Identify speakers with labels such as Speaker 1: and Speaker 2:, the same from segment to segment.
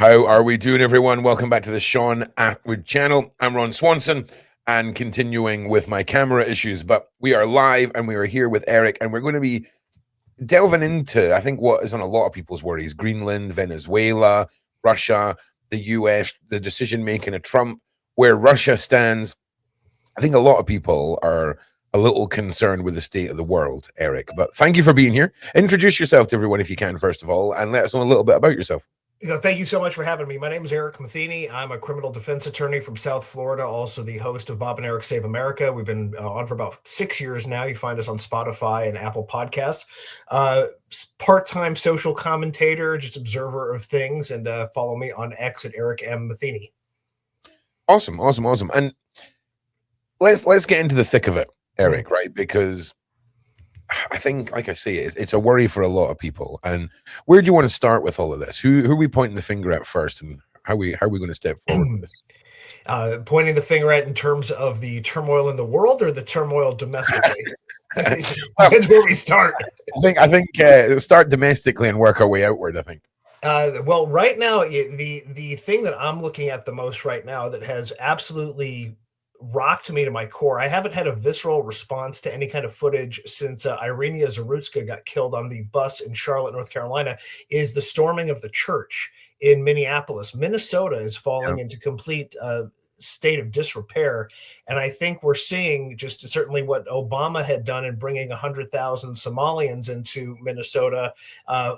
Speaker 1: How are we doing, everyone? Welcome back to the Shaun Attwood Channel. I'm Ron Swanson, and continuing with my camera issues, but we are live and we are here with Eric, and we're going to be delving into, I think, what is on a lot of people's worries: Greenland, Venezuela, Russia, the US, the decision making of Trump, where Russia stands. I think a lot of people are a little concerned with the state of the world, Eric. But thank you for being here. Introduce yourself to everyone if you can, first of all, and let us know a little bit about yourself.
Speaker 2: Thank you so much for having me. My name is Eric Matheny. I'm a criminal defense attorney from South Florida, also the host of Bob and Eric Save America. We've been on for about 6 years now. You find us on Spotify and Apple Podcasts. Part-time social commentator, just observer of things, and follow me on X at Eric M. Matheny.
Speaker 1: Awesome. And let's get into the thick of it, Eric, right? Because I think, like I say, it's a worry for a lot of people. And where do you want to start with all of this? Who are we pointing the finger at first, and how are we going to step forward with
Speaker 2: this? Pointing the finger at in terms of the turmoil in the world or the turmoil domestically? That's where we start.
Speaker 1: I think start domestically and work our way outward, I think.
Speaker 2: Well, right now, the thing that I'm looking at the most right now that has absolutely rocked me to my core. I haven't had a visceral response to any kind of footage since Irina Zarutska got killed on the bus in Charlotte, North Carolina, is the storming of the church in Minneapolis. Minnesota is falling into complete state of disrepair. And I think we're seeing just certainly what Obama had done in bringing 100,000 Somalians into Minnesota,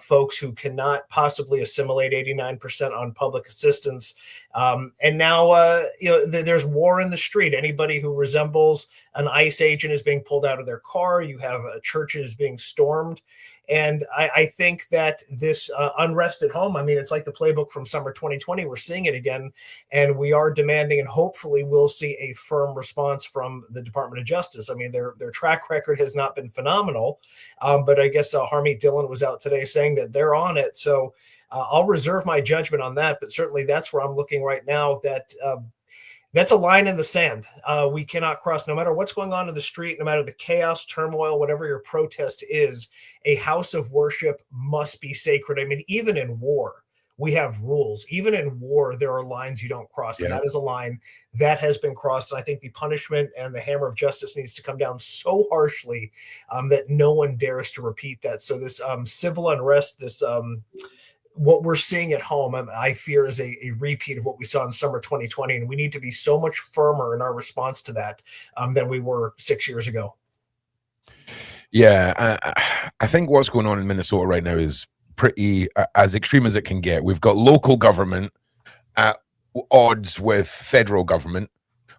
Speaker 2: folks who cannot possibly assimilate 89% on public assistance. And now, there's war in the street. Anybody who resembles an ICE agent is being pulled out of their car. You have churches being stormed. And I think that this unrest at home, I mean, it's like the playbook from summer 2020. We're seeing it again, and we are demanding, and hopefully we'll see a firm response from the Department of Justice. I mean, their track record has not been phenomenal, but I guess Harmeet Dillon was out today saying that they're on it. So I'll reserve my judgment on that, but certainly that's where I'm looking right now, that that's a line in the sand. We cannot cross, no matter what's going on in the street, no matter the chaos, turmoil, whatever your protest is. A house of worship must be sacred. I mean, even in war, we have rules. Even in war, there are lines you don't cross. And that is a line that has been crossed. And I think the punishment and the hammer of justice needs to come down so harshly that no one dares to repeat that. So this civil unrest, this what we're seeing at home, I fear, is a repeat of what we saw in summer 2020. And we need to be so much firmer in our response to that than we were 6 years ago.
Speaker 1: Yeah, I think what's going on in Minnesota right now is pretty as extreme as it can get. We've got local government at odds with federal government.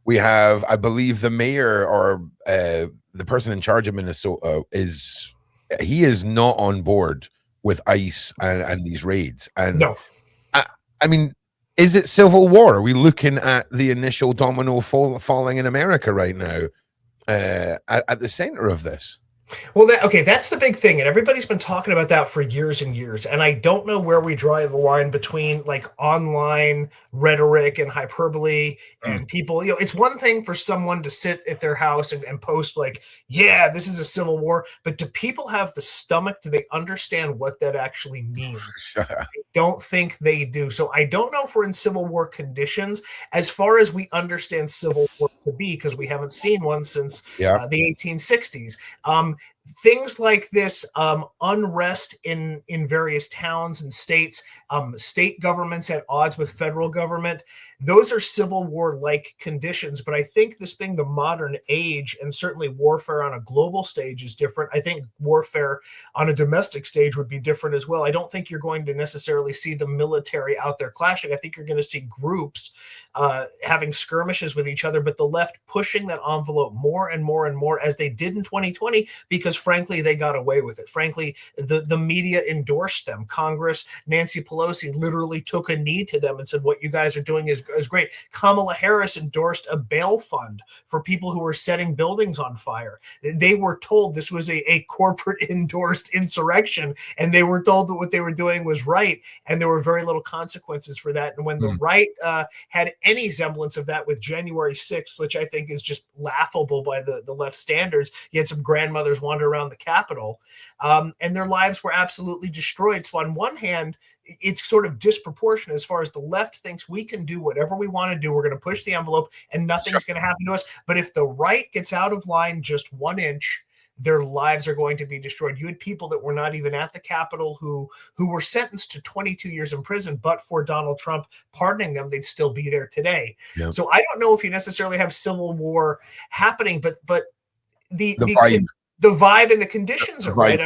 Speaker 1: We have, I believe, the mayor or the person in charge of Minnesota is not on board with ICE and these raids. And
Speaker 2: no.
Speaker 1: I mean, is it civil war? Are we looking at the initial domino falling in America right now at the center of this?
Speaker 2: Well, that's the big thing. And everybody's been talking about that for years and years. And I don't know where we draw the line between like online rhetoric and hyperbole and people. It's one thing for someone to sit at their house and post like, yeah, this is a civil war. But do people have the stomach? Do they understand what that actually means? I don't think they do. So I don't know if we're in civil war conditions as far as we understand civil war to be, because we haven't seen one since the 1860s. Things like this, unrest in various towns and states, state governments at odds with federal government, those are civil war-like conditions. But I think this being the modern age, and certainly warfare on a global stage is different. I think warfare on a domestic stage would be different as well. I don't think you're going to necessarily see the military out there clashing. I think you're going to see groups having skirmishes with each other, but the left pushing that envelope more and more and more, as they did in 2020, because frankly, they got away with it. Frankly, the media endorsed them. Congress, Nancy Pelosi literally took a knee to them and said, what you guys are doing is great. Kamala Harris endorsed a bail fund for people who were setting buildings on fire. They were told this was a corporate endorsed insurrection, and they were told that what they were doing was right, and there were very little consequences for that. And when the right had any semblance of that with January 6th, which I think is just laughable by the left standards, you had some grandmothers wandering wander around the Capitol, and their lives were absolutely destroyed. So on one hand, it's sort of disproportionate as far as the left thinks we can do whatever we want to do. We're going to push the envelope and nothing's going to happen to us. But if the right gets out of line just 1 inch, their lives are going to be destroyed. You had people that were not even at the Capitol who were sentenced to 22 years in prison, but for Donald Trump pardoning them, they'd still be there today. Yep. So I don't know if you necessarily have civil war happening, but the vibe and the conditions are right.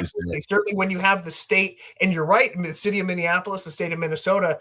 Speaker 2: Certainly when you have the state, and you're right, the city of Minneapolis, the state of Minnesota,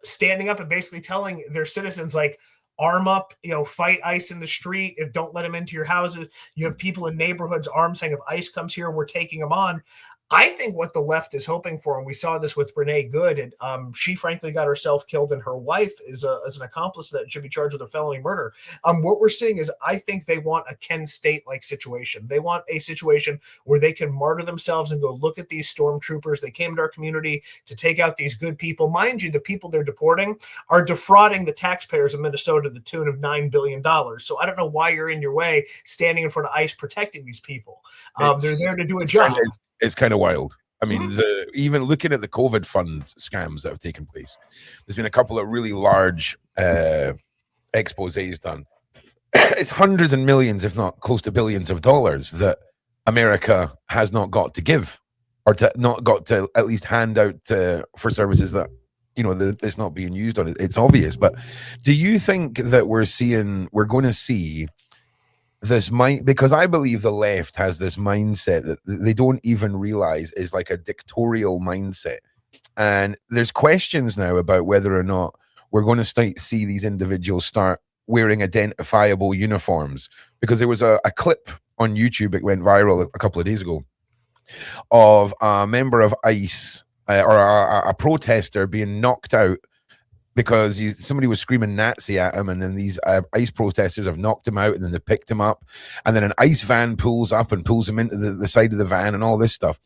Speaker 2: standing up and basically telling their citizens, like, arm up, fight ICE in the street. If don't let them into your houses. You have people in neighborhoods armed saying, if ICE comes here, we're taking them on. I think what the left is hoping for, and we saw this with Renee Good, and she frankly got herself killed, and her wife is an accomplice that should be charged with a felony murder. What we're seeing is, I think they want a Kent State-like situation. They want a situation where they can martyr themselves and go, look at these stormtroopers. They came to our community to take out these good people. Mind you, the people they're deporting are defrauding the taxpayers of Minnesota to the tune of $9 billion. So I don't know why you're in your way standing in front of ICE protecting these people. They're there to do a job.
Speaker 1: It's kind of wild. I mean, even looking at the COVID fund scams that have taken place, there's been a couple of really large exposés done. It's hundreds and millions, if not close to billions of dollars that America has not got to give, or not got to at least hand out for services that, that's not being used on it. It's obvious. But do you think that we're going to see this because I believe the left has this mindset that they don't even realize is like a dictatorial mindset. And there's questions now about whether or not we're going to see these individuals start wearing identifiable uniforms, because there was a clip on YouTube, it went viral a couple of days ago, of a member of ICE or a protester being knocked out because somebody was screaming Nazi at him, and then these ICE protesters have knocked him out, and then they picked him up, and then an ICE van pulls up and pulls him into the side of the van and all this stuff.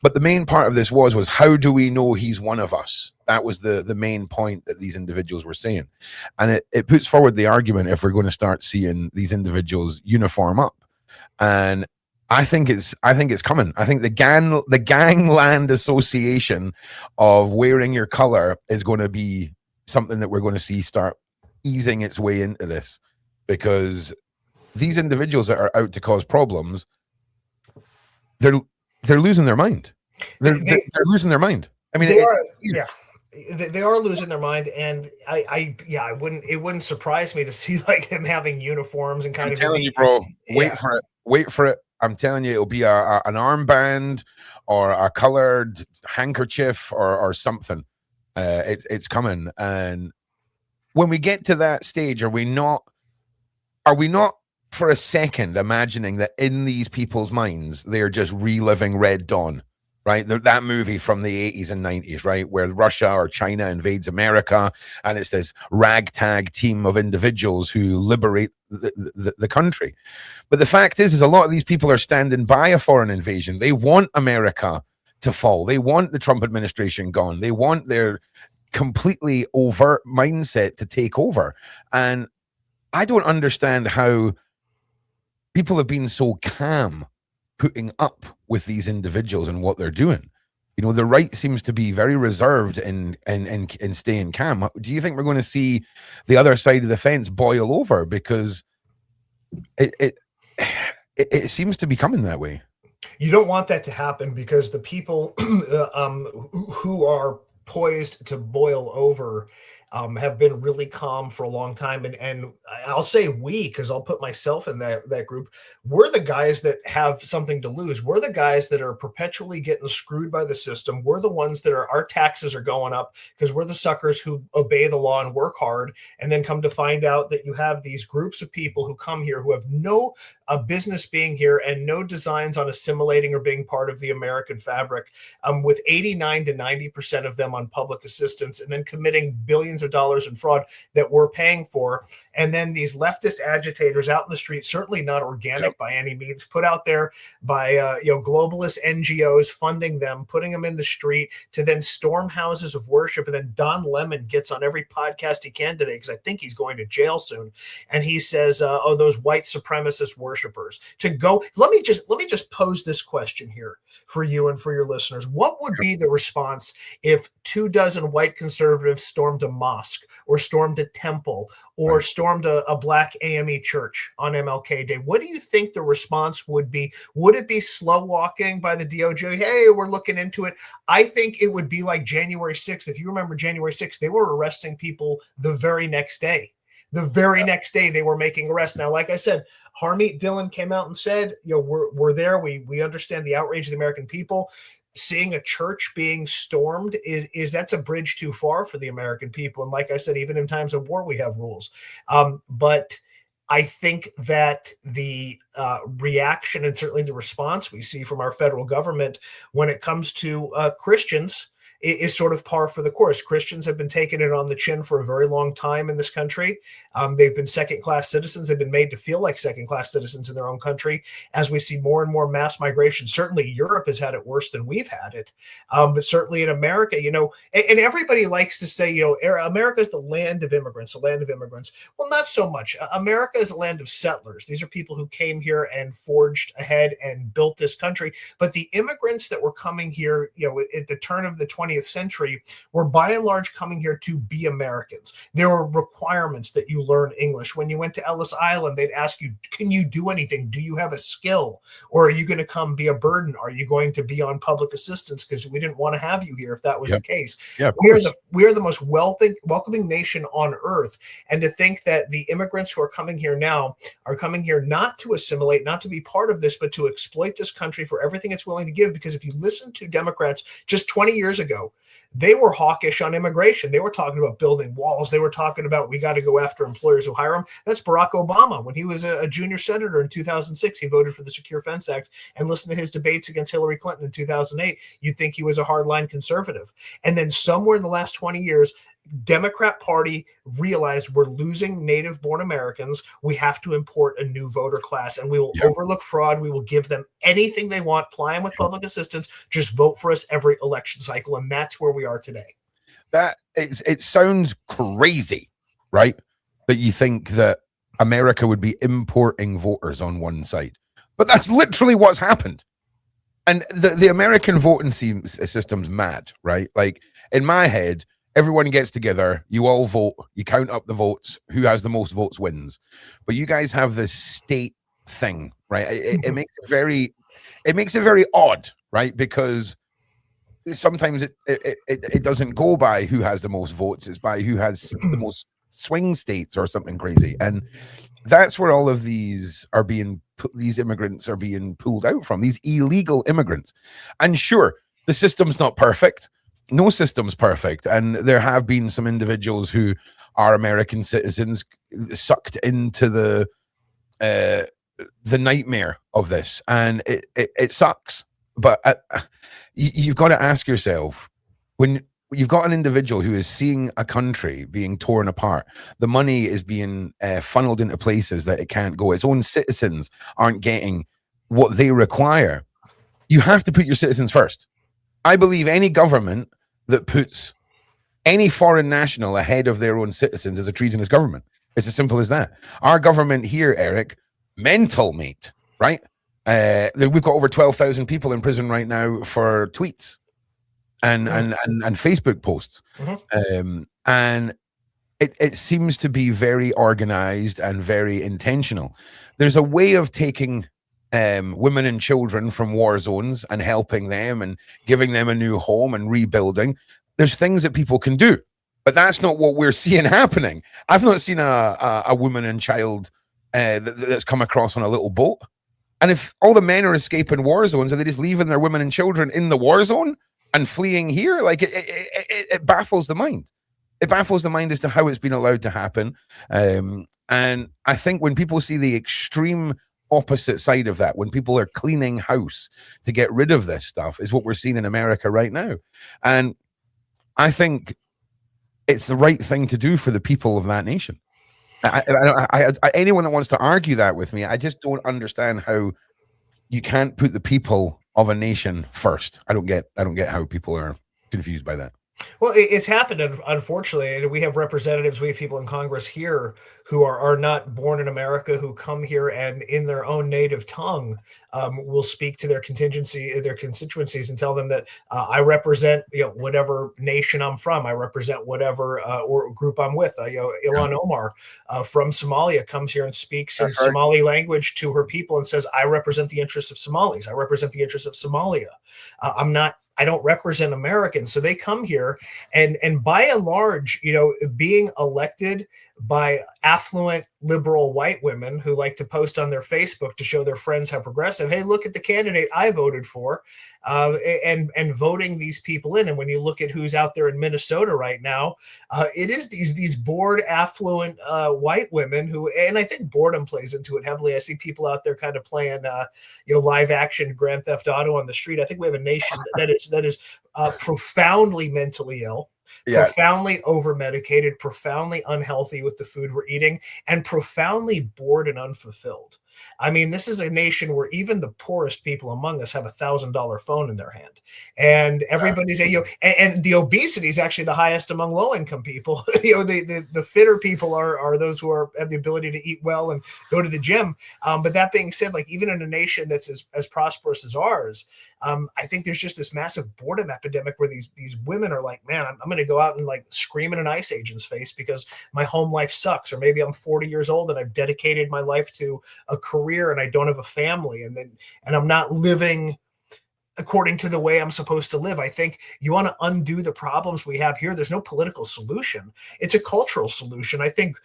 Speaker 1: But the main part of this was how do we know he's one of us? That was the main point that these individuals were saying. And it puts forward the argument, if we're going to start seeing these individuals uniform up. And I think it's coming. I think the gangland association of wearing your color is going to be something that we're going to see start easing its way into this, because these individuals that are out to cause problems, they're losing their mind. They're losing their mind. I mean,
Speaker 2: they are losing their mind, and it wouldn't surprise me to see like him having uniforms and
Speaker 1: I'm telling you, bro, wait for it. I'm telling you, it'll be an armband or a colored handkerchief or something. It's coming. And when we get to that stage, are we not for a second imagining that in these people's minds they're just reliving Red Dawn, right? That movie from the 80s and 90s, right, where Russia or China invades America, and it's this ragtag team of individuals who liberate the country. But the fact is a lot of these people are standing by a foreign invasion. They want America to fall. They want the Trump administration gone. They want their completely overt mindset to take over. And I don't understand how people have been so calm putting up with these individuals and what they're doing. The right seems to be very reserved in staying calm. Do you think we're going to see the other side of the fence boil over? Because it seems to be coming that way.
Speaker 2: You don't want that to happen, because the people who are poised to boil over have been really calm for a long time. And I'll say we, because I'll put myself in that group. We're the guys that have something to lose. We're the guys that are perpetually getting screwed by the system. We're the ones that our taxes are going up because we're the suckers who obey the law and work hard, and then come to find out that you have these groups of people who come here who have no business being here and no designs on assimilating or being part of the American fabric, with 89 to 90% of them on public assistance, and then committing billions of dollars in fraud that we're paying for. And then these leftist agitators out in the street, certainly not organic by any means, put out there by globalist NGOs funding them, putting them in the street to then storm houses of worship. And then Don Lemon gets on every podcast he can today, because I think he's going to jail soon, and he says, those white supremacist worship worshipers to go. Let me just pose this question here for you and for your listeners. What would be the response if 24 white conservatives stormed a mosque or stormed a temple or stormed a black AME church on MLK Day? What do you think the response would be? Would it be slow walking by the DOJ? Hey, we're looking into it. I think it would be like January 6th. If you remember January 6th, they were arresting people the very next day. The very next day they were making arrests. Now, like I said, Harmeet Dillon came out and said, we're there. We understand the outrage of the American people. Seeing a church being stormed is that's a bridge too far for the American people. And like I said, even in times of war, we have rules. But I think that the reaction and certainly the response we see from our federal government when it comes to Christians is sort of par for the course. Christians have been taking it on the chin for a very long time in this country. They've been second-class citizens. They've been made to feel like second-class citizens in their own country as we see more and more mass migration. Certainly Europe has had it worse than we've had it. But certainly in America, and everybody likes to say, America is the land of immigrants, the land of immigrants. Well, not so much. America is a land of settlers. These are people who came here and forged ahead and built this country. But the immigrants that were coming here, at the turn of the 20th century were by and large coming here to be Americans. There were requirements that you learn English. When you went to Ellis Island, they'd ask you, can you do anything? Do you have a skill? Or are you going to come be a burden? Are you going to be on public assistance? Because we didn't want to have you here if that was the case. Yeah, we are the most welcoming nation on earth. And to think that the immigrants who are coming here now are coming here not to assimilate, not to be part of this, but to exploit this country for everything it's willing to give. Because if you listen to Democrats just 20 years ago, they were hawkish on immigration. They were talking about building walls. They were talking about we got to go after employers who hire them. That's Barack Obama. When he was a junior senator in 2006, he voted for the Secure Fence Act, and listen to his debates against Hillary Clinton in 2008. You'd think he was a hardline conservative. And then somewhere in the last 20 years, Democrat Party realized we're losing native-born Americans. We have to import a new voter class, and we will overlook fraud. We will give them anything they want, ply them with public assistance. Just vote for us every election cycle, and that's where we are today.
Speaker 1: It sounds crazy, right? That you think that America would be importing voters on one side, but that's literally what's happened. And the American voting system's mad, right? Like in my head, everyone gets together, you all vote, you count up the votes, who has the most votes wins. But you guys have this state thing, right? It makes it very odd, right? Because sometimes it doesn't go by who has the most votes, it's by who has the most swing states or something crazy. And that's where all of these immigrants are being pulled out from, these illegal immigrants. And sure, the system's not perfect. No system's perfect, and there have been some individuals who are American citizens sucked into the nightmare of this, and it sucks. But you've got to ask yourself, when you've got an individual who is seeing a country being torn apart, the money is being funneled into places that it can't go. Its own citizens aren't getting what they require. You have to put your citizens first. I believe any government that puts any foreign national ahead of their own citizens is a treasonous government. It's as simple as that. Our government here, Eric, mental, mate, right? We've got over 12,000 people in prison right now for tweets and Facebook posts. And it seems to be very organized and very intentional. There's a way of taking women and children from war zones and helping them and giving them a new home and rebuilding. There's things that people can do, but that's not what we're seeing happening. I've not seen a woman and child that's come across on a little boat. And if all the men are escaping war zones, are they just leaving their women and children in the war zone and fleeing here? Like it baffles the mind. It baffles the mind as to how it's been allowed to happen. And I think when people see the extreme opposite side of that, when people are cleaning house to get rid of this stuff, is what we're seeing in America right now. And I think it's the right thing to do for the people of that nation. Anyone that wants to argue that with me, I just don't understand how you can't put the people of a nation first. I don't get how people are confused by that.
Speaker 2: Well, it's happened, unfortunately. And we have representatives, we have people in Congress here who are not born in America, who come here and in their own native tongue will speak to their constituencies and tell them that I represent, whatever nation I'm from. I represent whatever or group I'm with. Ilhan Omar from Somalia comes here and speaks in Somali language to her people and says, I represent the interests of Somalis. I represent the interests of Somalia. I don't represent Americans. So they come here and by and large, being elected by affluent liberal white women who like to post on their Facebook to show their friends how progressive, hey, look at the candidate I voted for, and voting these people in. And when you look at who's out there in Minnesota right now, it is these bored, affluent white women who, and I think boredom plays into it heavily. I see people out there kind of playing, live action Grand Theft Auto on the street. I think we have a nation that is profoundly mentally ill. Profoundly over-medicated, profoundly unhealthy with the food we're eating, and profoundly bored and unfulfilled. I mean, this is a nation where even the poorest people among us have $1,000 phone in their hand, and everybody's and the obesity is actually the highest among low-income people. The fitter people are those who have the ability to eat well and go to the gym. But that being said, like even in a nation that's as prosperous as ours, I think there's just this massive boredom epidemic where these women are like, man, I'm going to go out and like scream in an ICE agent's face because my home life sucks, or maybe I'm 40 years old and I've dedicated my life to a career and I don't have a family, and I'm not living according to the way I'm supposed to live. I think you want to undo the problems we have here. There's no political solution. It's a cultural solution. I think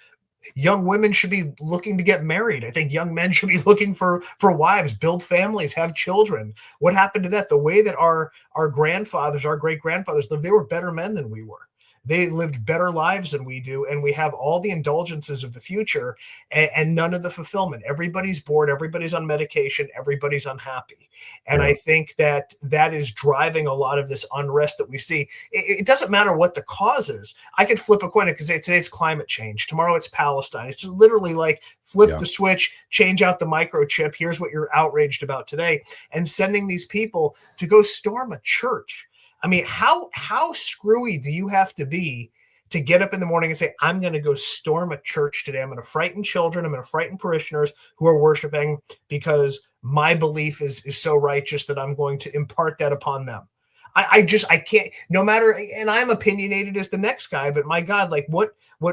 Speaker 2: young women should be looking to get married. I think young men should be looking for wives, build families, have children. What happened to that? The way that our grandfathers, our great grandfathers lived, they were better men than we were. They lived better lives than we do, and we have all the indulgences of the future and none of the fulfillment. Everybody's bored, everybody's on medication, everybody's unhappy. And I think that is driving a lot of this unrest that we see. It doesn't matter what the cause is. I could flip a coin because today it's climate change. Tomorrow it's Palestine. It's just literally like flip the switch, change out the microchip. Here's what you're outraged about today. And sending these people to go storm a church. I mean, how screwy do you have to be to get up in the morning and say, I'm going to go storm a church today. I'm going to frighten children. I'm going to frighten parishioners who are worshiping because my belief is so righteous that I'm going to impart that upon them. I can't, no matter, and I'm opinionated as the next guy, but my God, like what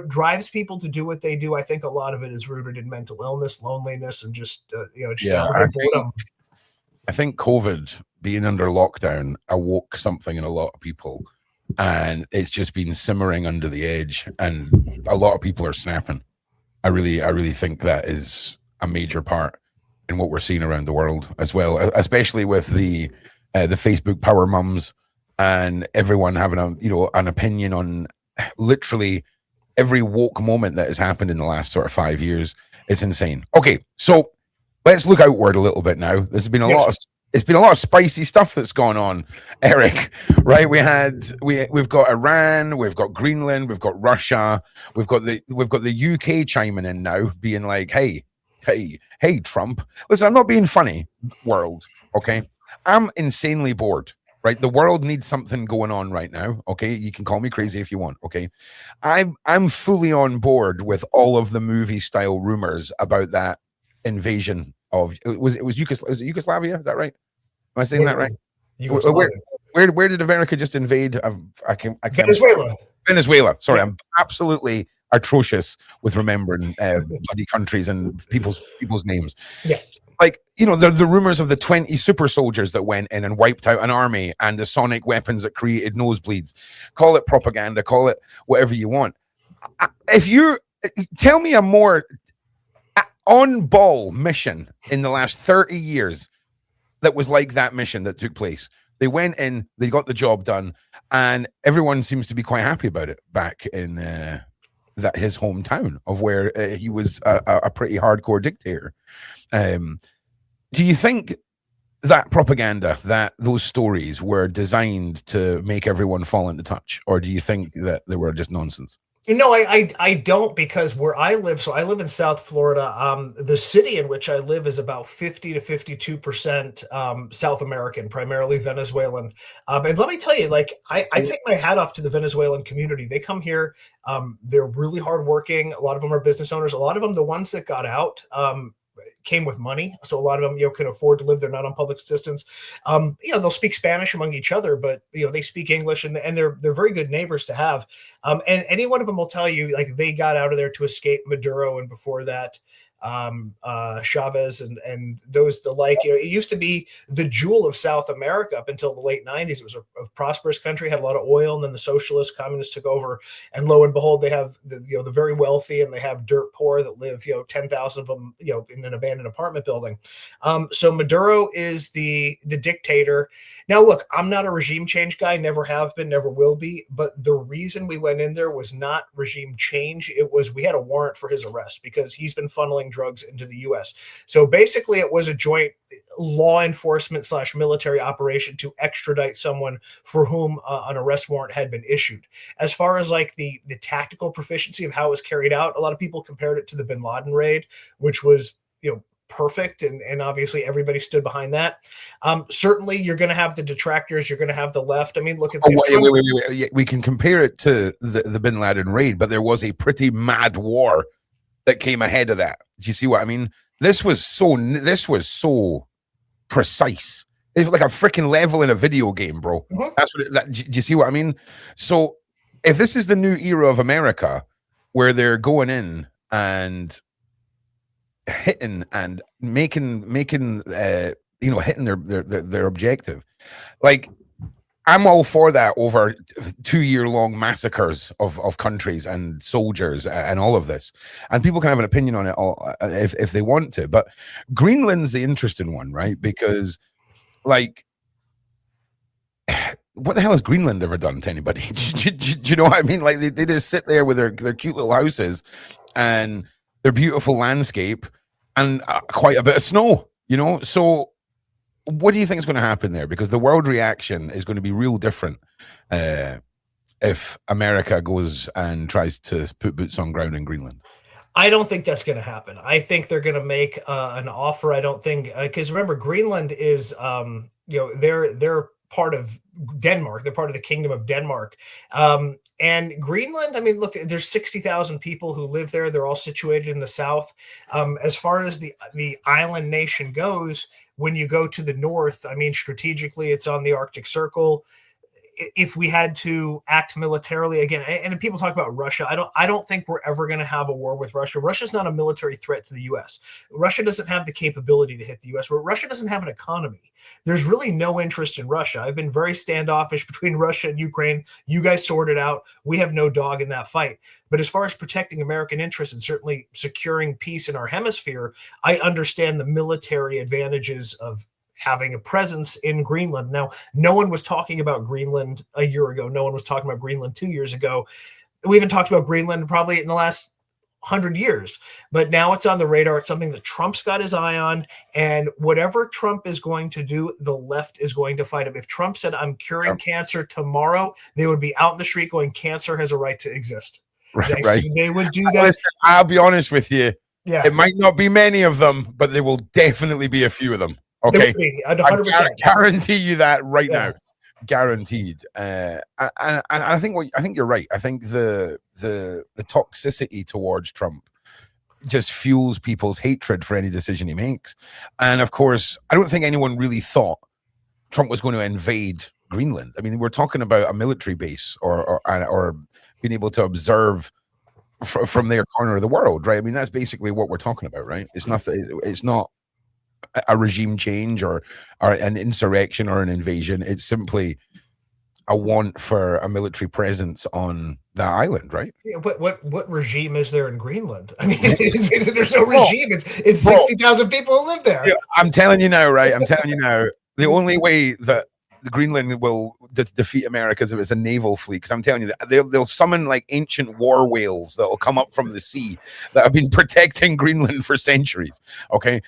Speaker 2: drives people to do what they do, I think a lot of it is rooted in mental illness, loneliness, and just boredom.
Speaker 1: I think COVID being under lockdown awoke something in a lot of people, and it's just been simmering under the edge, and a lot of people are snapping. I really think that is a major part in what we're seeing around the world as well, especially with the Facebook power mums and everyone having an opinion on literally every woke moment that has happened in the last sort of 5 years. It's insane. Okay, so let's look outward a little bit now. There's been it's been a lot of spicy stuff that's gone on, Eric. Right? We've got Iran, we've got Greenland, we've got Russia, we've got the UK chiming in now, being like, hey, Trump. Listen, I'm not being funny, world. Okay, I'm insanely bored. Right? The world needs something going on right now. Okay, you can call me crazy if you want. Okay, I'm fully on board with all of the movie style rumors about that invasion of it was Yugoslavia. Is that right? Am I saying that right? Where did America just invade? Venezuela. Sorry, I'm absolutely atrocious with remembering bloody countries and people's names.
Speaker 2: Yeah.
Speaker 1: Like, the rumors of the 20 super soldiers that went in and wiped out an army, and the sonic weapons that created nosebleeds. Call it propaganda, call it whatever you want. If you tell me a more on-ball mission in the last 30 years that was like that mission that took place. They went in, they got the job done, and everyone seems to be quite happy about it back in his hometown of where he was a pretty hardcore dictator. Do you think that propaganda, that those stories were designed to make everyone fall into touch, or do you think that they were just nonsense?
Speaker 2: No, I don't, because where I live, so I live in South Florida. The city in which I live is about 50 to 52% South American, primarily Venezuelan. And let me tell you, like, I take my hat off to the Venezuelan community. They come here. They're really hardworking. A lot of them are business owners. A lot of them, the ones that got out, came with money, so a lot of them, can afford to live. They're not on public assistance. They'll speak Spanish among each other, but they speak English, and they're very good neighbors to have. And any one of them will tell you, like, they got out of there to escape Maduro, and before that, Chavez and those the like. It used to be the jewel of South America up until the late 90s. It was a prosperous country, had a lot of oil, and then the socialists, communists took over, and lo and behold, they have the very wealthy, and they have dirt poor that live 10,000 of them in an abandoned apartment building. So Maduro is the dictator. Now, look, I'm not a regime change guy, never have been, never will be. But the reason we went in there was not regime change. It was, we had a warrant for his arrest because he's been funneling drugs into the U.S. So basically, it was a joint law enforcement / military operation to extradite someone for whom an arrest warrant had been issued. As far as like the tactical proficiency of how it was carried out, a lot of people compared it to the bin Laden raid, which was perfect, and obviously everybody stood behind that. Certainly, you're going to have the detractors, you're going to have the left. I mean, look at
Speaker 1: wait. We can compare it to the bin Laden raid, but there was a pretty mad war that came ahead of that. Do you see what I mean? This was so precise. It's like a freaking level in a video game, bro. Mm-hmm. That's what. Do you see what I mean? So, if this is the new era of America, where they're going in and hitting and making hitting their objective, like, I'm all for that over 2-year-long massacres of countries and soldiers and all of this. And people can have an opinion on it if they want to. But Greenland's the interesting one, right? Because, like, what the hell has Greenland ever done to anybody? Do you know what I mean? Like, they just sit there with their cute little houses and their beautiful landscape and quite a bit of snow, So what do you think is going to happen there? Because the world reaction is going to be real different if America goes and tries to put boots on ground in Greenland.
Speaker 2: I don't think that's going to happen. I think they're going to make an offer. I don't think, because remember, Greenland is, they're part of Denmark. They're part of the Kingdom of Denmark. And Greenland, I mean, look, there's 60,000 people who live there. They're all situated in the south. As far as the island nation goes, when you go to the north, I mean, strategically, it's on the Arctic Circle. If we had to act militarily again, and people talk about Russia, I don't think we're ever going to have a war with Russia. Russia's not a military threat to the U.S. Russia doesn't have the capability to hit the U.S. Russia doesn't have an economy. There's really no interest in Russia. I've been very standoffish between Russia and Ukraine. You guys sort it out. We have no dog in that fight. But as far as protecting American interests and certainly securing peace in our hemisphere, I understand the military advantages of having a presence in Greenland. Now, no one was talking about Greenland a year ago. No one was talking about Greenland 2 years ago. We haven't talked about Greenland probably in the last 100 years, but now it's on the radar. It's something that Trump's got his eye on, and whatever Trump is going to do, the left is going to fight him. If Trump said, I'm curing cancer tomorrow, they would be out in the street going, cancer has a right to exist.
Speaker 1: Right.
Speaker 2: They would do that.
Speaker 1: Listen, I'll be honest with you.
Speaker 2: Yeah.
Speaker 1: It might not be many of them, but there will definitely be a few of them. Okay,
Speaker 2: 100%.
Speaker 1: I guarantee you that right now, guaranteed. And I think you're right. I think the toxicity towards Trump just fuels people's hatred for any decision he makes. And of course, I don't think anyone really thought Trump was going to invade Greenland. I mean, we're talking about a military base or being able to observe from their corner of the world, right? I mean, that's basically what we're talking about, right? It's not a regime change or an insurrection or an invasion. It's simply a want for a military presence on that island, right?
Speaker 2: Yeah, what regime is there in Greenland? I mean, there's no regime. It's 60,000 people who live there.
Speaker 1: Yeah, I'm telling you now, right? I'm telling you now, the only way that Greenland will defeat America is if it's a naval fleet. Because I'm telling you, that they'll summon like ancient war whales that will come up from the sea that have been protecting Greenland for centuries. Okay.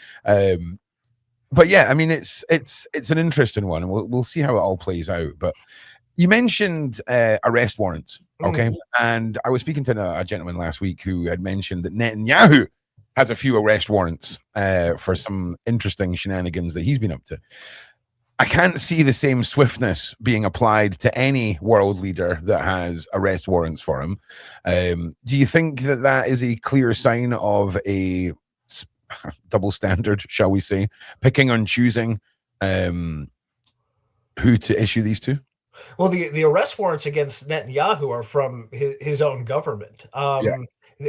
Speaker 1: But yeah, I mean, it's an interesting one, and we'll see how it all plays out. But You mentioned arrest warrants, okay? And I was speaking to a gentleman last week who had mentioned that Netanyahu has a few arrest warrants for some interesting shenanigans that he's been up to. I can't see the same swiftness being applied to any world leader that has arrest warrants for him. Do you think that that is a clear sign of a double standard, shall we say, picking and choosing who to issue these to?
Speaker 2: Well, the arrest warrants against Netanyahu are from his own government.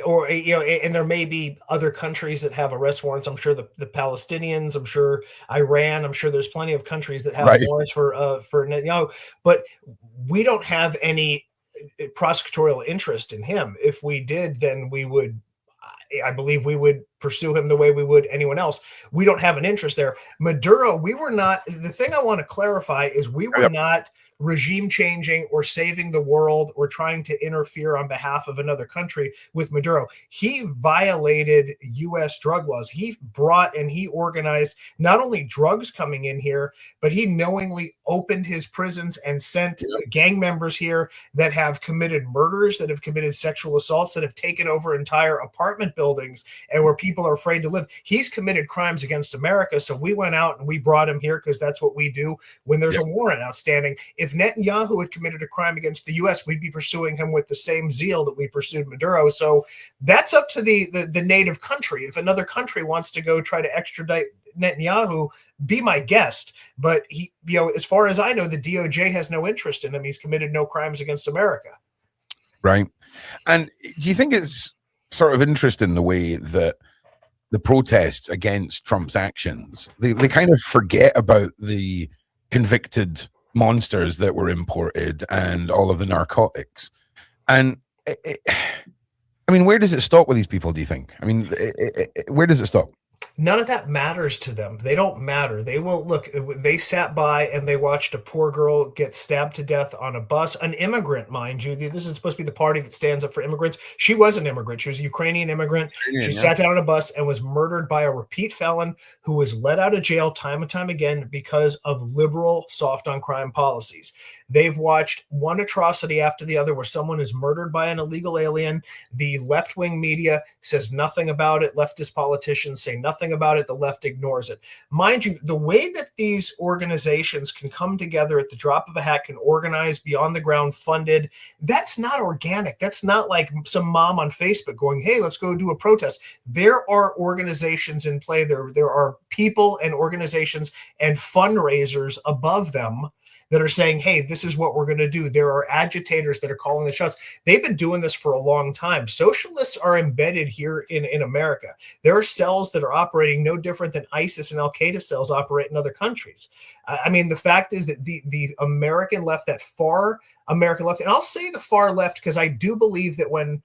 Speaker 2: Or, and there may be other countries that have arrest warrants. I'm sure the Palestinians, I'm sure Iran, I'm sure there's plenty of countries that have warrants for Netanyahu, but we don't have any prosecutorial interest in him. If we did, then I believe we would pursue him the way we would anyone else. We don't have an interest there. Maduro, we were not. The thing I want to clarify is we were not regime changing or saving the world or trying to interfere on behalf of another country with Maduro. He violated U.S. drug laws. He brought and he organized not only drugs coming in here, but he knowingly opened his prisons and sent gang members here that have committed murders, that have committed sexual assaults, that have taken over entire apartment buildings and where people are afraid to live. He's committed crimes against America. So we went out and we brought him here because that's what we do when there's a warrant outstanding. If Netanyahu had committed a crime against the U.S., we'd be pursuing him with the same zeal that we pursued Maduro. So that's up to the native country. If another country wants to go try to extradite Netanyahu, be my guest. But he, as far as I know, the DOJ has no interest in him. He's committed no crimes against America.
Speaker 1: Right. And do you think it's sort of interesting the way that the protests against Trump's actions, they kind of forget about the convicted monsters that were imported and all of the narcotics? And I mean, where does it stop with these people, do you think? I mean, where does it stop?
Speaker 2: None of that matters to them. They don't matter. They will look. They sat by and they watched a poor girl get stabbed to death on a bus. An immigrant, mind you. This is supposed to be the party that stands up for immigrants. She was an immigrant. She was a Ukrainian immigrant. She sat down on a bus and was murdered by a repeat felon who was let out of jail time and time again because of liberal soft on crime policies. They've watched one atrocity after the other where someone is murdered by an illegal alien. The left-wing media says nothing about it. Leftist politicians say nothing about it. The left ignores it. Mind you, the way that these organizations can come together at the drop of a hat, can organize, be on the ground, funded, that's not organic. That's not like some mom on Facebook going, hey, let's go do a protest. There are organizations in play. There are people and organizations and fundraisers above them that are saying, hey, this is what we're going to do. There are agitators that are calling the shots. They've been doing this for a long time. Socialists are embedded here in America. There are cells that are operating no different than ISIS and Al-Qaeda cells operate in other countries. I mean, the fact is that the American left, that far American left, and I'll say the far left because I do believe that when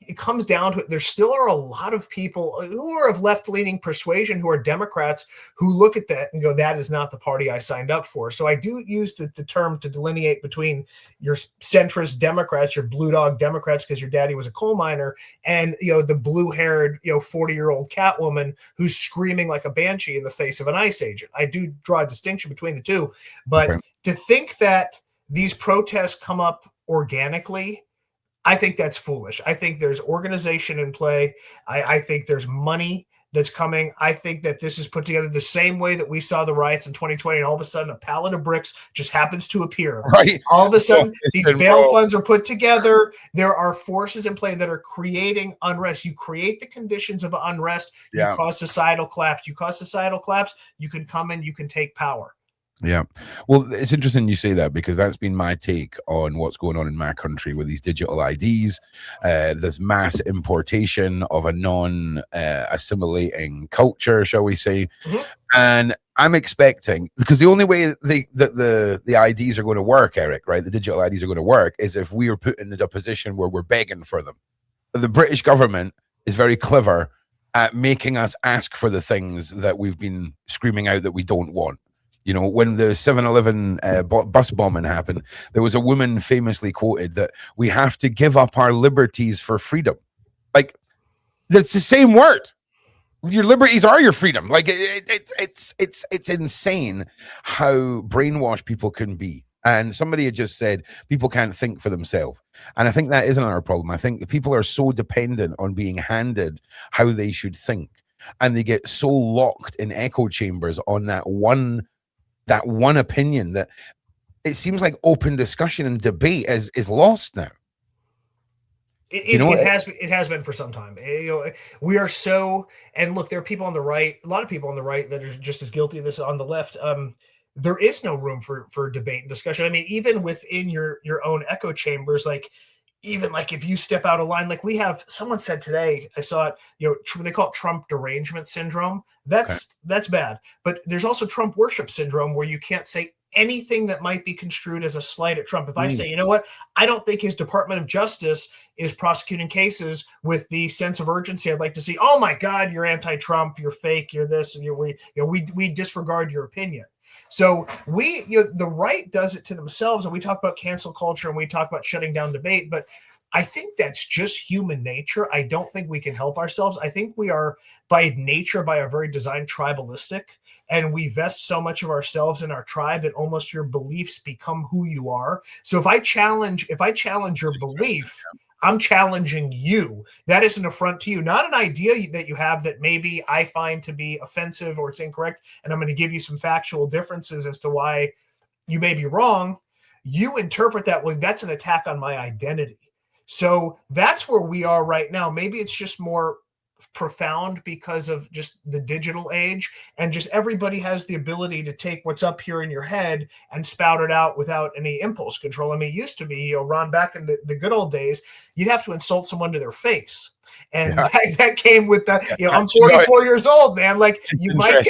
Speaker 2: it comes down to it, there still are a lot of people who are of left-leaning persuasion, who are Democrats, who look at that and go, that is not the party I signed up for. So I do use the term to delineate between your centrist Democrats, your blue dog Democrats, because your daddy was a coal miner, and the blue-haired 40-year-old Catwoman who's screaming like a banshee in the face of an ICE agent. I do draw a distinction between the two, but to think that these protests come up organically, I think that's foolish. I think there's organization in play. I think there's money that's coming. I think that this is put together the same way that we saw the riots in 2020, and all of a sudden a pallet of bricks just happens to appear.
Speaker 1: Right.
Speaker 2: All of a sudden, these bail funds are put together. There are forces in play that are creating unrest. You create the conditions of unrest. You cause societal collapse. You cause societal collapse. You can come in. You can take power.
Speaker 1: Yeah. Well, it's interesting you say that because that's been my take on what's going on in my country with these digital IDs. There's mass importation of a non-assimilating culture, shall we say. And I'm expecting, because the only way the IDs are going to work, Eric, right, the digital IDs are going to work is if we are put in a position where we're begging for them. The British government is very clever at making us ask for the things that we've been screaming out that we don't want. When the 7-Eleven bus bombing happened, there was a woman famously quoted that we have to give up our liberties for freedom. Like, that's the same word. Your liberties are your freedom. Like, it's insane how brainwashed people can be. And somebody had just said people can't think for themselves. And I think that isn't our problem. I think people are so dependent on being handed how they should think. And they get so locked in echo chambers on that one opinion that it seems like open discussion and debate is lost now.
Speaker 2: It has been for some time. We are so, and look, there are people on the right, a lot of people on the right that are just as guilty of this on the left. There is no room for debate and discussion. I mean, even within your own echo chambers, like even like if you step out of line, like we have, someone said today, I saw it, they call it Trump derangement syndrome. That's bad. But there's also Trump worship syndrome, where you can't say anything that might be construed as a slight at Trump. If I say, you know what, I don't think his Department of Justice is prosecuting cases with the sense of urgency I'd like to see. Oh my God, you're anti-Trump, you're fake, you're this, and we disregard your opinion. So the right does it to themselves, and we talk about cancel culture and we talk about shutting down debate, but I think that's just human nature. I don't think we can help ourselves. I think we are by nature, by our very design, tribalistic, and we vest so much of ourselves in our tribe that almost your beliefs become who you are. So if I challenge your belief, I'm challenging you. That is an affront to you, not an idea that you have that maybe I find to be offensive or it's incorrect, and I'm going to give you some factual differences as to why you may be wrong. You interpret that, well, that's an attack on my identity. So that's where we are right now. Maybe it's just more profound because of just the digital age, and just everybody has the ability to take what's up here in your head and spout it out without any impulse control. I mean, it used to be, Ron, back in the good old days, you'd have to insult someone to their face. And that came with the, I'm 44 years old, man. Like you might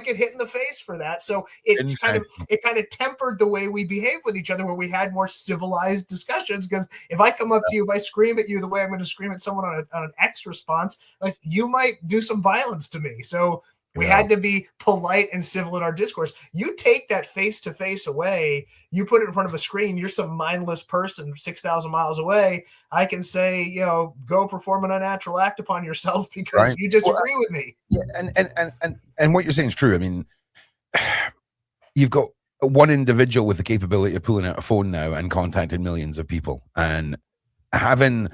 Speaker 2: get hit in the face for that. So it kind of tempered the way we behave with each other, where we had more civilized discussions. Because if I come up to you, if I scream at you the way I'm going to scream at someone on an X response, like you might do some violence to me. So we had to be polite and civil in our discourse. You take that face-to-face away, you put it in front of a screen, you're some mindless person 6,000 miles away. I can say, go perform an unnatural act upon yourself because you disagree with me.
Speaker 1: Yeah, and what you're saying is true. I mean, you've got one individual with the capability of pulling out a phone now and contacting millions of people, and having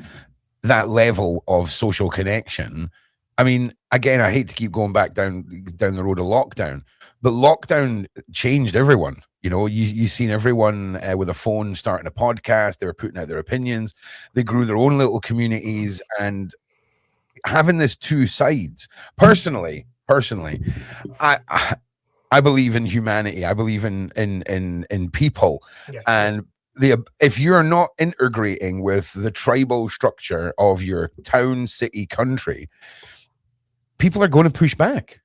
Speaker 1: that level of social connection. I mean, again, I hate to keep going back down the road of lockdown, but lockdown changed everyone. You've seen everyone with a phone starting a podcast. They were putting out their opinions. They grew their own little communities, and having this two sides. Personally, I believe in humanity. I believe in people, and if you're not integrating with the tribal structure of your town, city, country, people are going to push back.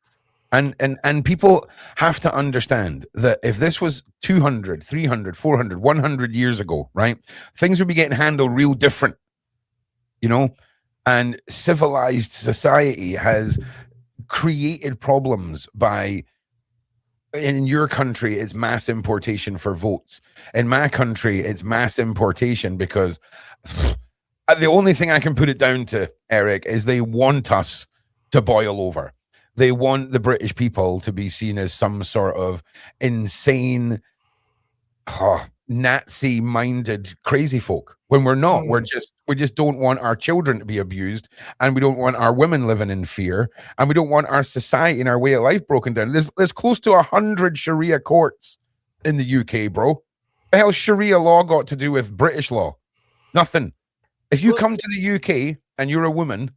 Speaker 1: And people have to understand that if this was 200, 300, 400, 100 years ago, right, things would be getting handled real different, and civilized society has created problems by, in your country, it's mass importation for votes. In my country, it's mass importation because the only thing I can put it down to, Eric, is they want us to boil over. They want the British people to be seen as some sort of insane, Nazi-minded crazy folk, when we're not. We just don't want our children to be abused, and we don't want our women living in fear, and we don't want our society and our way of life broken down. There's close to 100 Sharia courts in the UK, bro. The hell Sharia law got to do with British law? Nothing. If you come to the UK and you're a woman,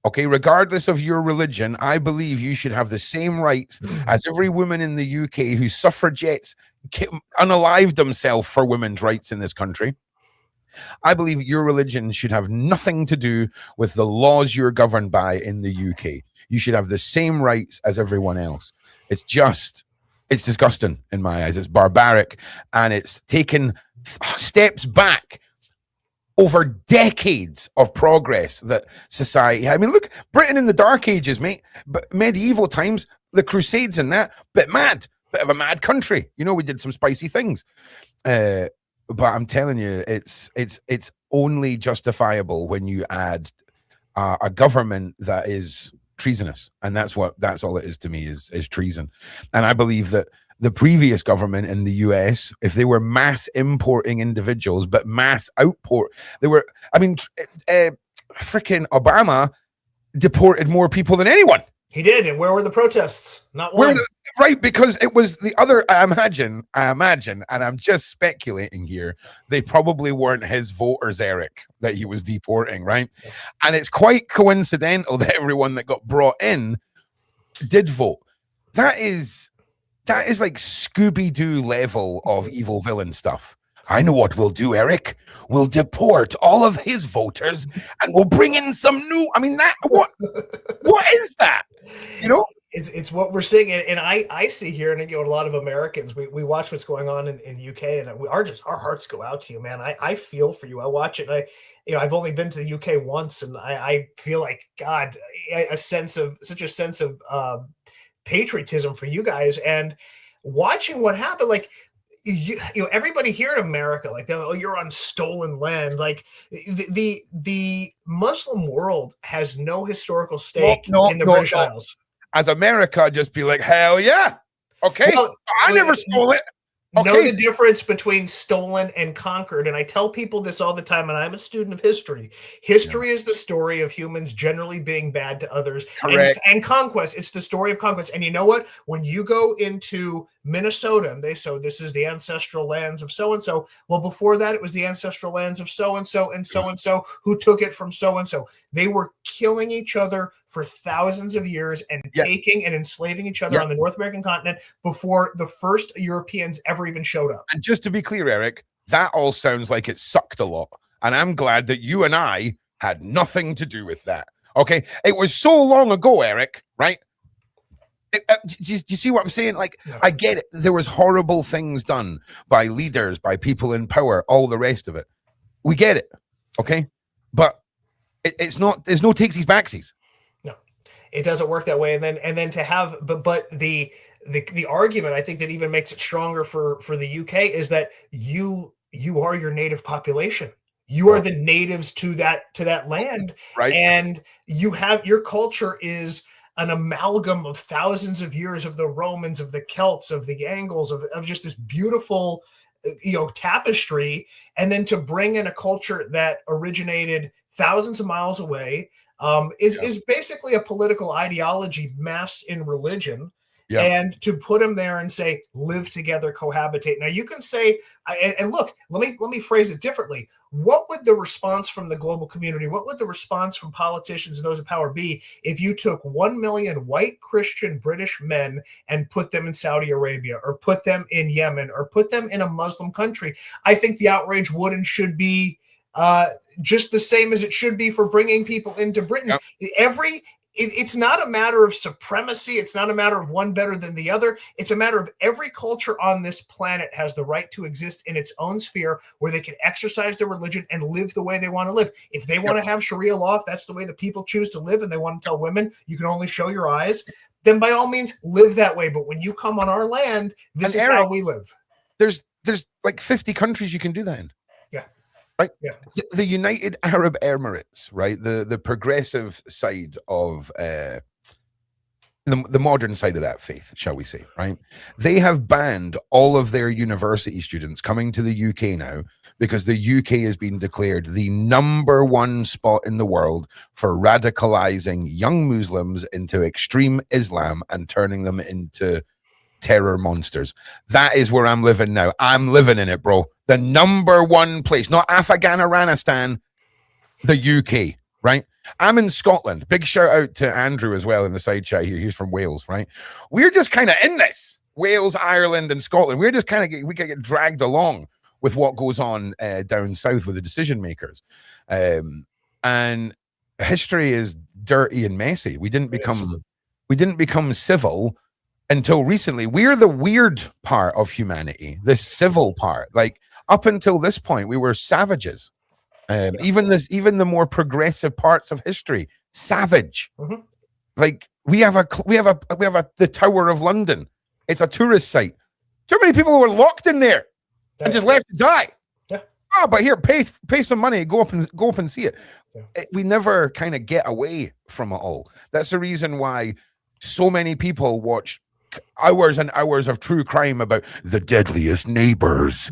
Speaker 1: okay, regardless of your religion, I believe you should have the same rights as every woman in the UK whose suffragettes unalived themselves for women's rights in this country. I believe your religion should have nothing to do with the laws you're governed by in the UK. You should have the same rights as everyone else. It's disgusting in my eyes. It's barbaric, and it's taken steps back over decades of progress that society. I mean, look, Britain in the Dark Ages, mate, but medieval times, the Crusades and that, bit of a mad country. We did some spicy things, but I'm telling you, it's only justifiable when you add a government that is treasonous, and that's all it is to me, is treason. And I believe that the previous government in the US, if they were mass importing individuals, but mass outport, they were, I mean, freaking Obama deported more people than anyone.
Speaker 2: He did. And where were the protests? Not
Speaker 1: Where
Speaker 2: one.
Speaker 1: right, because it was the other, I imagine, and I'm just speculating here, they probably weren't his voters, Eric, that he was deporting, right? And it's quite coincidental that everyone that got brought in did vote. That is like Scooby-Doo level of evil villain stuff. I know what we'll do, Eric. We'll deport all of his voters and we'll bring in some new. I mean, that what is that? You know?
Speaker 2: It's what we're seeing, and I see here, and a lot of Americans, we watch what's going on in UK, and our hearts go out to you, man. I feel for you. I watch it, and I've only been to the UK once, and I feel like, God, such a sense of patriotism for you guys, and watching what happened, like. Everybody here in America, like, oh, you're on stolen land. Like the Muslim world has no historical stake in the British Isles.
Speaker 1: As America, just be like, hell yeah, okay. Well, I never stole it. Okay.
Speaker 2: Know the difference between stolen and conquered. And I tell people this all the time, and I'm a student of history. History is the story of humans generally being bad to others.
Speaker 1: Correct.
Speaker 2: And conquest, it's the story of conquest. And you know what? When you go into Minnesota and this is the ancestral lands of so-and-so. Well, before that, it was the ancestral lands of so-and-so and so-and-so who took it from so-and-so. They were killing each other for thousands of years and taking and enslaving each other on the North American continent before the first Europeans ever even showed up.
Speaker 1: And just to be clear, Eric, that all sounds like it sucked a lot. And I'm glad that you and I had nothing to do with that. Okay. It was so long ago, Eric, right? Do you see what I'm saying? Like, I get it. There was horrible things done by leaders, by people in power, all the rest of it. We get it. Okay. But it's not, there's no takesies backsies.
Speaker 2: No, it doesn't work that way. And then to have, but the argument, I think, that even makes it stronger for the UK is that you are your native population. You are the natives to that land,
Speaker 1: right?
Speaker 2: And you have, your culture is an amalgam of thousands of years of the Romans, of the Celts, of the Angles, of just this beautiful, tapestry. And then to bring in a culture that originated thousands of miles away is basically a political ideology masked in religion. Yeah. And to put them there and say, live together, cohabitate. Now you can say, and look, let me phrase it differently. What would the response from the global community, what would the response from politicians and those in power be if you took 1 million white Christian British men and put them in Saudi Arabia, or put them in Yemen, or put them in a Muslim country? I think the outrage would and should be just the same as it should be for bringing people into Britain. Yep. It's not a matter of supremacy. It's not a matter of one better than the other. It's a matter of every culture on this planet has the right to exist in its own sphere where they can exercise their religion and live the way they want to live. If they want to have Sharia law, if that's the way that people choose to live, and they want to tell women, you can only show your eyes, then by all means live that way. But when you come on our land, this is how we live.
Speaker 1: There's like 50 countries you can do that in. Right. Yeah. The United Arab Emirates, right? The progressive side of the modern side of that faith, shall we say, right? They have banned all of their university students coming to the UK now because the UK has been declared the #1 spot in the world for radicalizing young Muslims into extreme Islam and turning them into terror monsters. That is where I'm living now. I'm living in it, bro. The #1 place, not Afghanistan, the UK, right? I'm in Scotland. Big shout out to Andrew as well in the side chat here. He's from Wales, right? We're just kind of in this. Wales, Ireland, and Scotland. We're just kind of, we get dragged along with what goes on down south with the decision makers. And history is dirty and messy. We didn't become civil until recently. We're the weird part of humanity, the civil part. Like, up until this point, we were savages. Even the more progressive parts of history, savage. Mm-hmm. Like, we have the Tower of London. It's a tourist site. Too many people were locked in there and just left to die. Yeah. But here, pay some money, go up and see it. Yeah. We never kind of get away from it all. That's the reason why so many people watch hours and hours of true crime about the deadliest neighbors,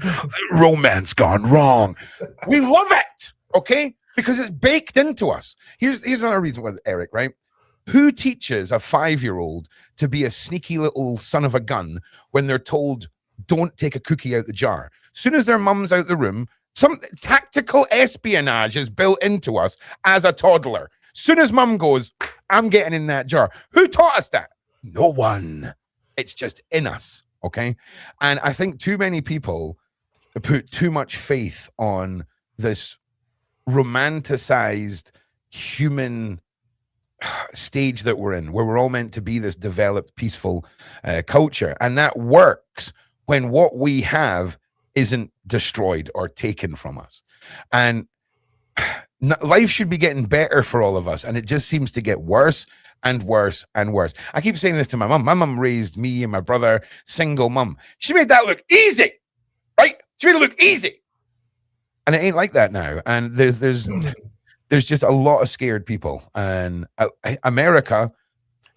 Speaker 1: romance gone wrong. We love it, okay? Because it's baked into us. Here's another reason why, Eric, right? Who teaches a 5-year-old to be a sneaky little son of a gun when they're told, don't take a cookie out the jar? As soon as their mum's out the room, some tactical espionage is built into us as a toddler. As soon as mum goes, I'm getting in that jar. Who taught us that? No one. It's just in us, okay? And I think too many people put too much faith on this romanticized human stage that we're in, where we're all meant to be this developed, peaceful culture. And that works when what we have isn't destroyed or taken from us. And life should be getting better for all of us, and it just seems to get worse and worse and worse. I keep saying this to my mom. My mom raised me and my brother, single mom. She made that look easy, right? She made it look easy. And it ain't like that now. And there's just a lot of scared people. And America,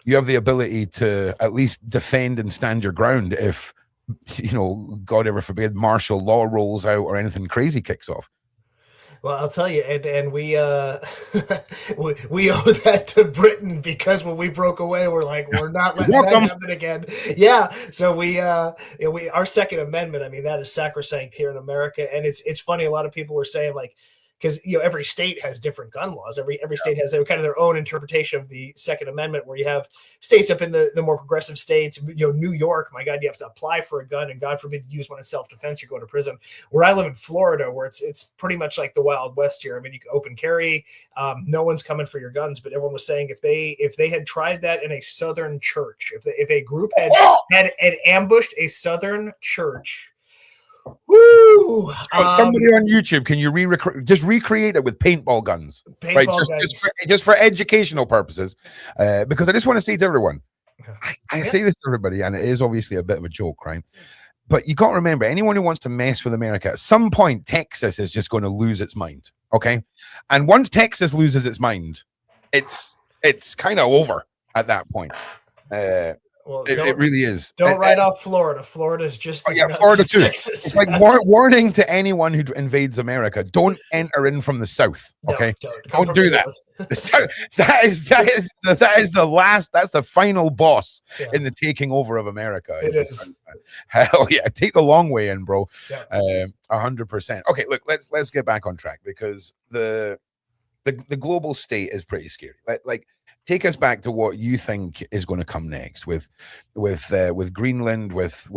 Speaker 1: you have the ability to at least defend and stand your ground if, you know, God ever forbid, martial law rolls out or anything crazy kicks off.
Speaker 2: Well, I'll tell you, and we we owe that to Britain, because when we broke away, we're like, we're not letting that happen again. Yeah, so we our Second Amendment, I mean, that is sacrosanct here in America, and it's funny. A lot of people were saying, like, because, you know, every state has different gun laws. Every state has kind of their own interpretation of the Second Amendment, where you have states up in the more progressive states. You know, New York, my God, you have to apply for a gun, and God forbid you use one in self-defense, you go to prison. Where I live in Florida, where it's pretty much like the Wild West here. I mean, you can open carry, no one's coming for your guns. But everyone was saying if they had tried that in a Southern church, if a group had ambushed a Southern church. Woo!
Speaker 1: Somebody on YouTube, can you recreate it with paintball guns? Right, just for educational purposes, because I just want to say to everyone, I say this to everybody, and it is obviously a bit of a joke, right? But you got to remember, anyone who wants to mess with America, at some point, Texas is just going to lose its mind, okay? And once Texas loses its mind, it's kind of over at that point. Well, it really is.
Speaker 2: Don't write off Florida. Florida's just
Speaker 1: Florida too. Texas. It's like warning to anyone who invades America: don't enter in from the south. Okay, don't do that. That is the last. That's the final boss in the taking over of America.
Speaker 2: It is.
Speaker 1: Hell yeah, take the long way in, bro. 100%. Okay, look, let's get back on track, because the global state is pretty scary. Like take us back to what you think is going to come next with Greenland, with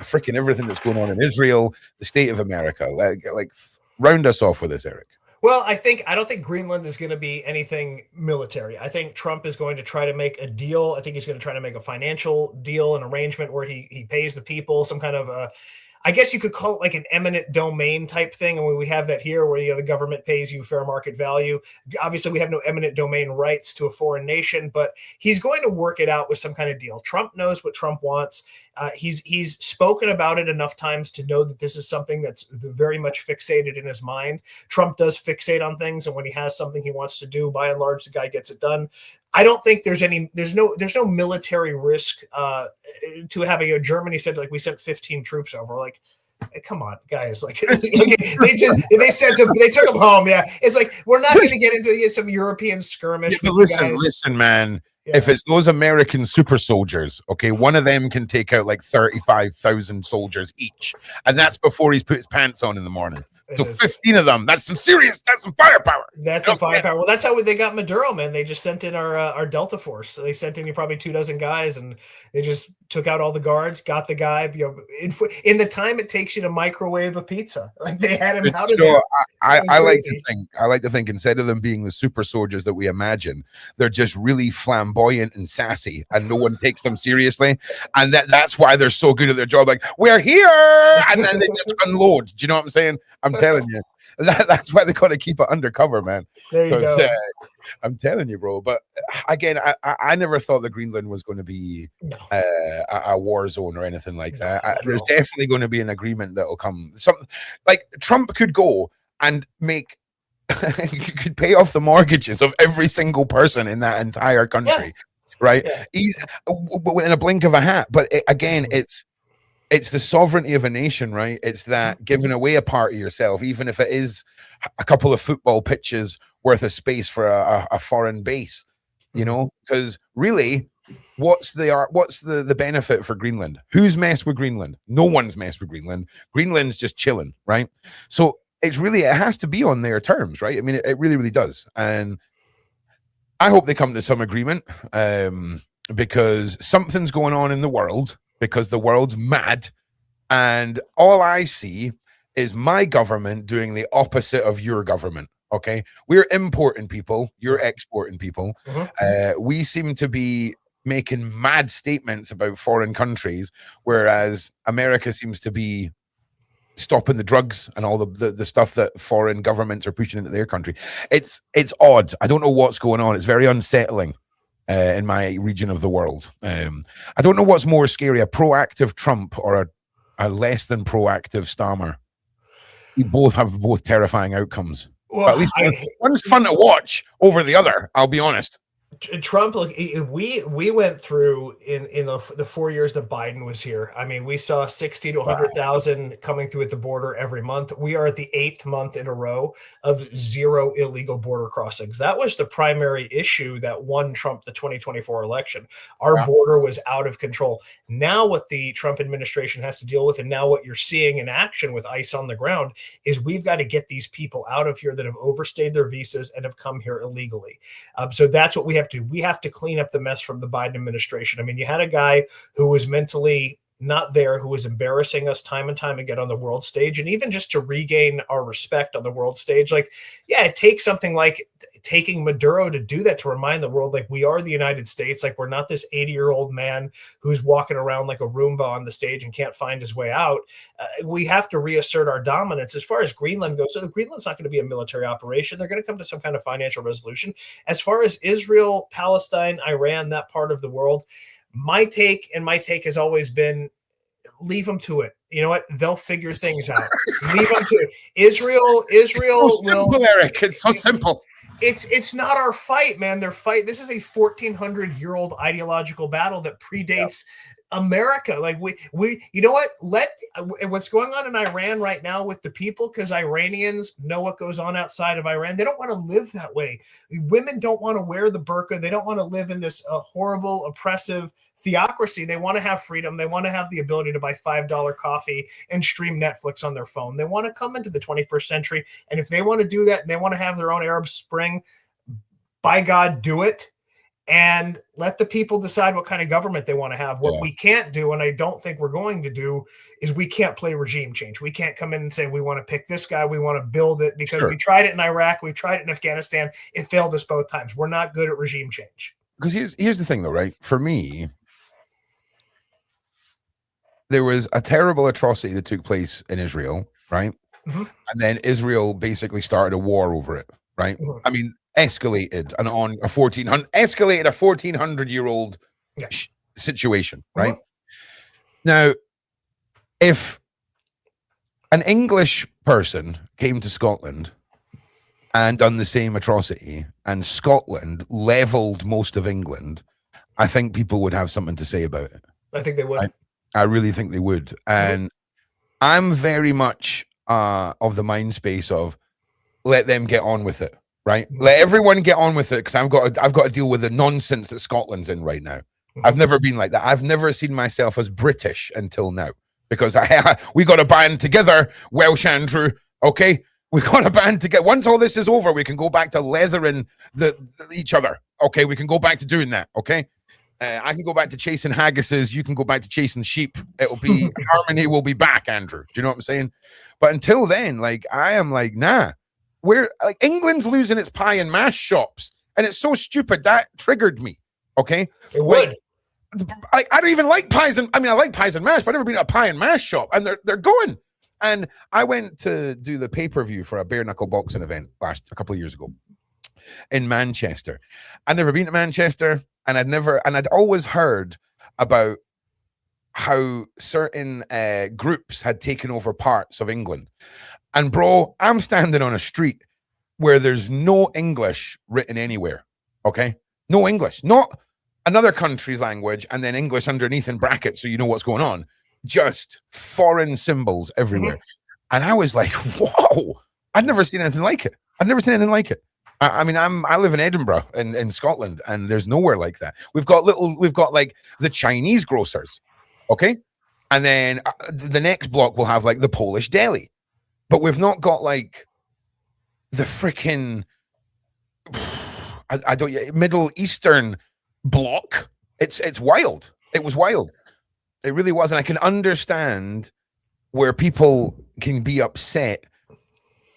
Speaker 1: freaking everything that's going on in Israel, the state of America. Like round us off with this, Eric.
Speaker 2: Well, I don't think Greenland is going to be anything military. I think Trump is going to try to make a deal. I think he's going to try to make a financial deal, an arrangement where he pays the people some kind of a, I guess you could call it like an eminent domain type thing. And we have that here, where the government pays you fair market value. Obviously, we have no eminent domain rights to a foreign nation, but he's going to work it out with some kind of deal. Trump knows what Trump wants. He's spoken about it enough times to know that this is something that's very much fixated in his mind. Trump does fixate on things, and when he has something he wants to do, by and large, the guy gets it done. I don't think there's no military risk to having Germany said, like, we sent 15 troops over. Like, hey, come on, guys! Like, they took them home. Yeah, it's like, we're not going to get into some European skirmish.
Speaker 1: Yeah, listen, man. Yeah. If it's those American super soldiers, okay, one of them can take out like 35,000 soldiers each, and that's before he's put his pants on in the morning. So 15 of them. That's some firepower.
Speaker 2: That's some firepower. Well, that's how they got Maduro, man. They just sent in our Delta Force. So they sent in probably 24 guys, and they just took out all the guards, got the guy. In the time it takes you to microwave a pizza, like they had him out of there.
Speaker 1: I like to think instead of them being the super soldiers that we imagine, they're just really flamboyant and sassy, and no one takes them seriously. And that's why they're so good at their job. Like, we're here, and then they just unload. Do you know what I'm saying? I'm telling you, that's why they got to keep it undercover, man.
Speaker 2: There you go.
Speaker 1: I'm telling you, bro. But again, I never thought that Greenland was going to be a war zone or anything like that. There's definitely going to be an agreement that will come. Like Trump could go and make, you could pay off the mortgages of every single person in that entire country. right?
Speaker 2: Yeah.
Speaker 1: In a blink of a hat. But again, it's the sovereignty of a nation, right? It's that giving away a part of yourself, even if it is a couple of football pitches worth of space for a foreign base, you know? Because really, what's the benefit for Greenland? Who's messed with Greenland? No one's messed with Greenland. Greenland's just chilling, right? So it has to be on their terms, right? I mean, it really, really does. And I hope they come to some agreement, because something's going on in the world, because the world's mad, and all I see is my government doing the opposite of your government. Okay, we're importing people, you're exporting people. We seem to be making mad statements about foreign countries, whereas America seems to be stopping the drugs and all the stuff that foreign governments are pushing into their country. It's odd. I don't know what's going on. It's very unsettling in my region of the world. I don't know what's more scary, a proactive Trump or a less than proactive Starmer. We both have terrifying outcomes.
Speaker 2: Well,
Speaker 1: but at least one's fun to watch over the other, I'll be honest.
Speaker 2: Trump, look, we went through in the 4 years that Biden was here. I mean, we saw 60 to 100,000 coming through at the border every month. We are at the 8th month in a row of 0 illegal border crossings. That was the primary issue that won Trump the 2024 election. Our border was out of control. Now what the Trump administration has to deal with, and now what you're seeing in action with ICE on the ground, is we've got to get these people out of here that have overstayed their visas and have come here illegally. So that's what we have to. We have to clean up the mess from the Biden administration. I mean, you had a guy who was mentally not there, who was embarrassing us time and time again on the world stage. And even just to regain our respect on the world stage, like, yeah, it takes something like taking Maduro to do that, to remind the world, like, we are the United States. Like, we're not this 80-year-old man who's walking around like a Roomba on the stage and can't find his way out. We have to reassert our dominance. As far as Greenland goes, so Greenland's not going to be a military operation. They're going to come to some kind of financial resolution. As far as Israel, Palestine, Iran, that part of the world, my take has always been, leave them to it. You know what? They'll figure things out. Leave them to it. Israel
Speaker 1: it's so simple, Eric. It's so simple.
Speaker 2: It's not our fight, man. Their fight. This is a 1,400-year-old ideological battle that predates America. Like we you know what? What's going on in Iran right now with the people, because Iranians know what goes on outside of Iran. They don't want to live that way. Women don't want to wear the burqa. They don't want to live in this horrible, oppressive theocracy. They want to have freedom. They want to have the ability to buy $5 coffee and stream Netflix on their phone. They want to come into the 21st century. And if they want to do that and they want to have their own Arab Spring, by God, do it. And let the people decide what kind of government they want to have. What we can't do, and I don't think we're going to do, is we can't play regime change. We can't come in and say, we want to pick this guy, we want to build it, because we tried it in Iraq, we tried it in Afghanistan. It failed us both times. We're not good at regime change.
Speaker 1: Because here's the thing, though, right? For me, there was a terrible atrocity that took place in Israel, right? And then Israel basically started a war over it, right? I mean, escalated a 1,400-year-old situation, right? Now, if an English person came to Scotland and done the same atrocity, and Scotland leveled most of England, I think people would have something to say about it.
Speaker 2: I think they would.
Speaker 1: I really think they would. And I'm very much of the mind space of, let them get on with it. Right, let everyone get on with it, because I've got to deal with the nonsense that Scotland's in right now. I've never been like that. I've never seen myself as British until now, because we got to band together, Welsh Andrew. Okay, we got to band together. Once all this is over, we can go back to leathering each other. Okay, we can go back to doing that. Okay, I can go back to chasing haggises. You can go back to chasing sheep. It'll be harmony. Will be back, Andrew. Do you know what I'm saying? But until then, like, I am like, nah. Where, like, England's losing its pie and mash shops, and it's so stupid that triggered me. Okay,
Speaker 2: it would.
Speaker 1: I don't even like pies, and I mean, I like pies and mash, but I've never been to a pie and mash shop, and they're going. And I went to do the pay-per-view for a bare knuckle boxing event a couple of years ago in Manchester. I'd never been to Manchester, and I'd always heard about how certain groups had taken over parts of England. And bro, I'm standing on a street where there's no English written anywhere. Okay, no English. Not another country's language, and then English underneath in brackets so you know what's going on. Just foreign symbols everywhere. And I was like, whoa, I'd never seen anything like it. I'd never seen anything like it. I mean, I live in Edinburgh in Scotland, and there's nowhere like that. We've got like the Chinese grocers, okay? And then the next block will have like the Polish deli. But we've not got like the freaking I don't Middle Eastern block. It's wild. It was wild. It really was. And I can understand where people can be upset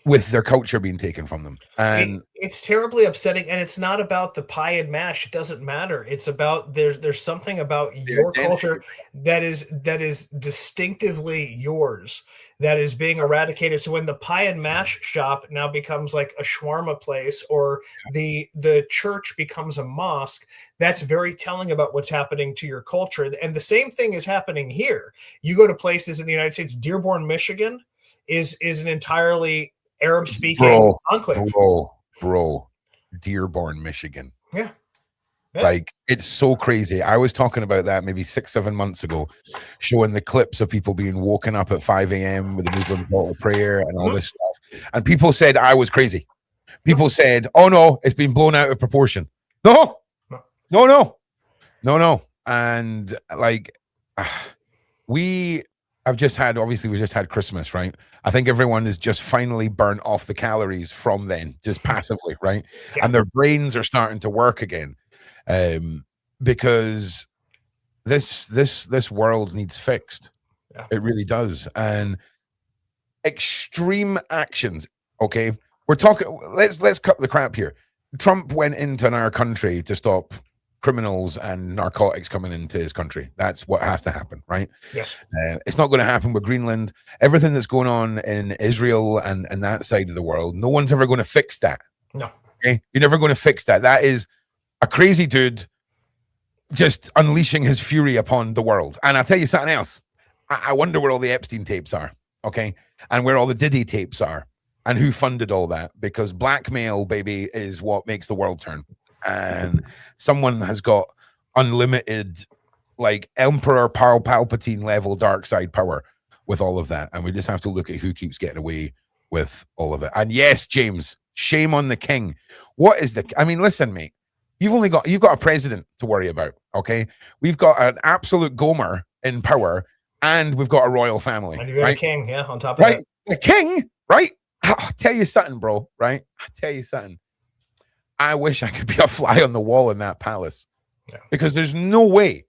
Speaker 1: with their culture being taken from them. And
Speaker 2: it's terribly upsetting. And it's not about the pie and mash. It doesn't matter. It's about there's something about your culture that is distinctively yours, that is being eradicated. So when the pie and mash shop now becomes like a shawarma place, or the church becomes a mosque, that's very telling about what's happening to your culture. And the same thing is happening here. You go to places in the United States, Dearborn, Michigan is an entirely Arab-speaking enclave.
Speaker 1: Bro, Dearborn, Michigan.
Speaker 2: Yeah.
Speaker 1: Like, it's so crazy. I was talking about that maybe 6-7 months ago, showing the clips of people being woken up at 5 a.m. with a Muslim call to prayer and all this stuff. And people said I was crazy. People said, oh no, it's been blown out of proportion. No. And like, we just had Christmas, right? I think everyone is just finally burnt off the calories from then, just passively, right? Yeah. And their brains are starting to work again, because this world needs fixed. Yeah. It really does. And extreme actions. Okay, we're talking. Let's cut the crap here. Trump went into our country to stop criminals and narcotics coming into his country. That's what has to happen, right?
Speaker 2: Yes.
Speaker 1: It's not going to happen with Greenland. Everything that's going on in Israel and that side of the world, no one's ever going to fix that.
Speaker 2: No.
Speaker 1: Okay? You're never going to fix that. That is a crazy dude just unleashing his fury upon the world. And I'll tell you something else. I wonder where all the Epstein tapes are, okay? And where all the Diddy tapes are, and who funded all that, because blackmail, baby, is what makes the world turn. And someone has got unlimited, like Emperor Palpatine level dark side power with all of that, and we just have to look at who keeps getting away with all of it. And yes, James, shame on the king. What is I mean, listen, mate, you've got a president to worry about, okay? We've got an absolute Gomer in power, and we've got a royal family,
Speaker 2: and you've got
Speaker 1: right?
Speaker 2: a king, yeah, on top of
Speaker 1: right?
Speaker 2: that.
Speaker 1: The king, right? I'll tell you something, bro, right? I'll tell you something. I wish I could be a fly on the wall in that palace, because there's no way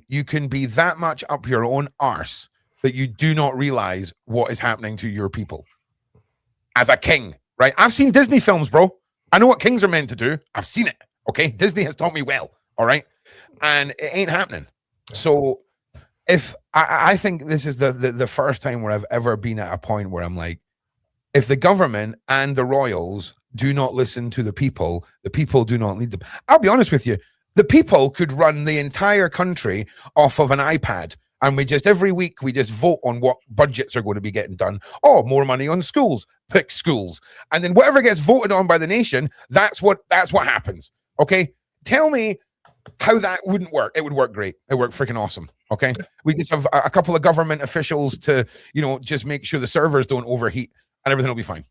Speaker 1: you can be that much up your own arse that you do not realize what is happening to your people as a king, right? I've seen Disney films, bro. I know what kings are meant to do. I've seen it. Okay. Disney has taught me well. All right. And it ain't happening. So if I think this is the first time where I've ever been at a point where I'm like, if the government and the royals do not listen to the people do not lead them. I'll be honest with you. The people could run the entire country off of an iPad, and every week we just vote on what budgets are going to be getting done. Oh, more money on schools, pick schools. And then whatever gets voted on by the nation, that's what happens. Okay. Tell me how that wouldn't work. It would work great. It worked freaking awesome. Okay. We just have a couple of government officials to, just make sure the servers don't overheat, and everything will be fine.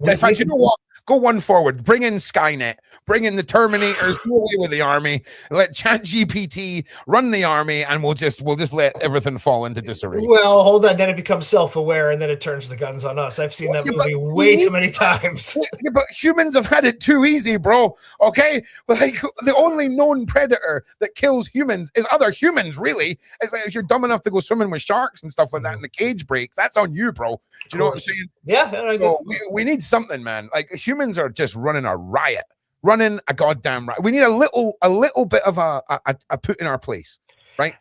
Speaker 1: In fact, you know what? Go one forward. Bring in Skynet. Bring in the Terminators. Do away with the army. Let ChatGPT run the army, and we'll just let everything fall into disarray.
Speaker 2: Well, hold on. Then it becomes self-aware, and then it turns the guns on us. I've seen that movie way too many times.
Speaker 1: Yeah, but humans have had it too easy, bro. Okay, like the only known predator that kills humans is other humans. Really, it's like if you're dumb enough to go swimming with sharks and stuff like that, and the cage breaks, that's on you, bro. Do you know what I'm saying?
Speaker 2: Yeah, I
Speaker 1: so we need something, man. Like humans are just running a riot. Running a goddamn right. We need a little bit of a put in our place, right?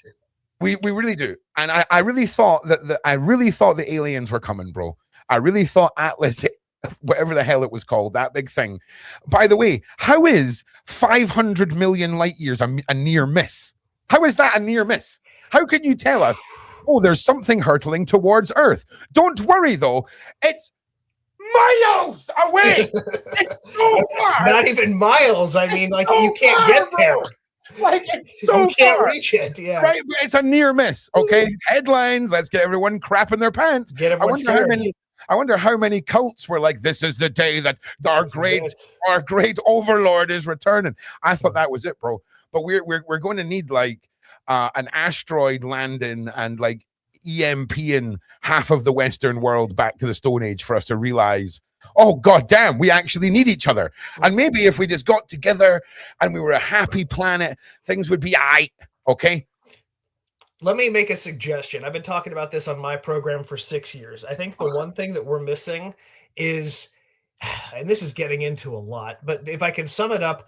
Speaker 1: We really do. And I really thought that the aliens were coming, bro. I really thought Atlas, whatever the hell it was called, that big thing. By the way, how is 500 million light years a near miss? How is that a near miss? How can you tell us, oh, there's something hurtling towards Earth? Don't worry though, it's miles away. It's so far.
Speaker 2: not even miles. I mean, like, you can't get there.
Speaker 1: Like, it's so
Speaker 2: you can't
Speaker 1: far.
Speaker 2: reach it. Yeah,
Speaker 1: right. It's a near miss. Okay, headlines. Let's get everyone crapping their pants.
Speaker 2: Get everyone scared.
Speaker 1: I wonder how many cults were like, "This is the day that our great overlord is returning." I thought that was it, bro. But we're going to need like an asteroid landing and like EMPing half of the Western world back to the Stone Age for us to realize, oh god damn, we actually need each other. And maybe if we just got together and we were a happy planet, things would be aight. Okay.
Speaker 2: Let me make a suggestion. I've been talking about this on my program for 6 years. I think the one thing that we're missing is, and this is getting into a lot, but if I can sum it up,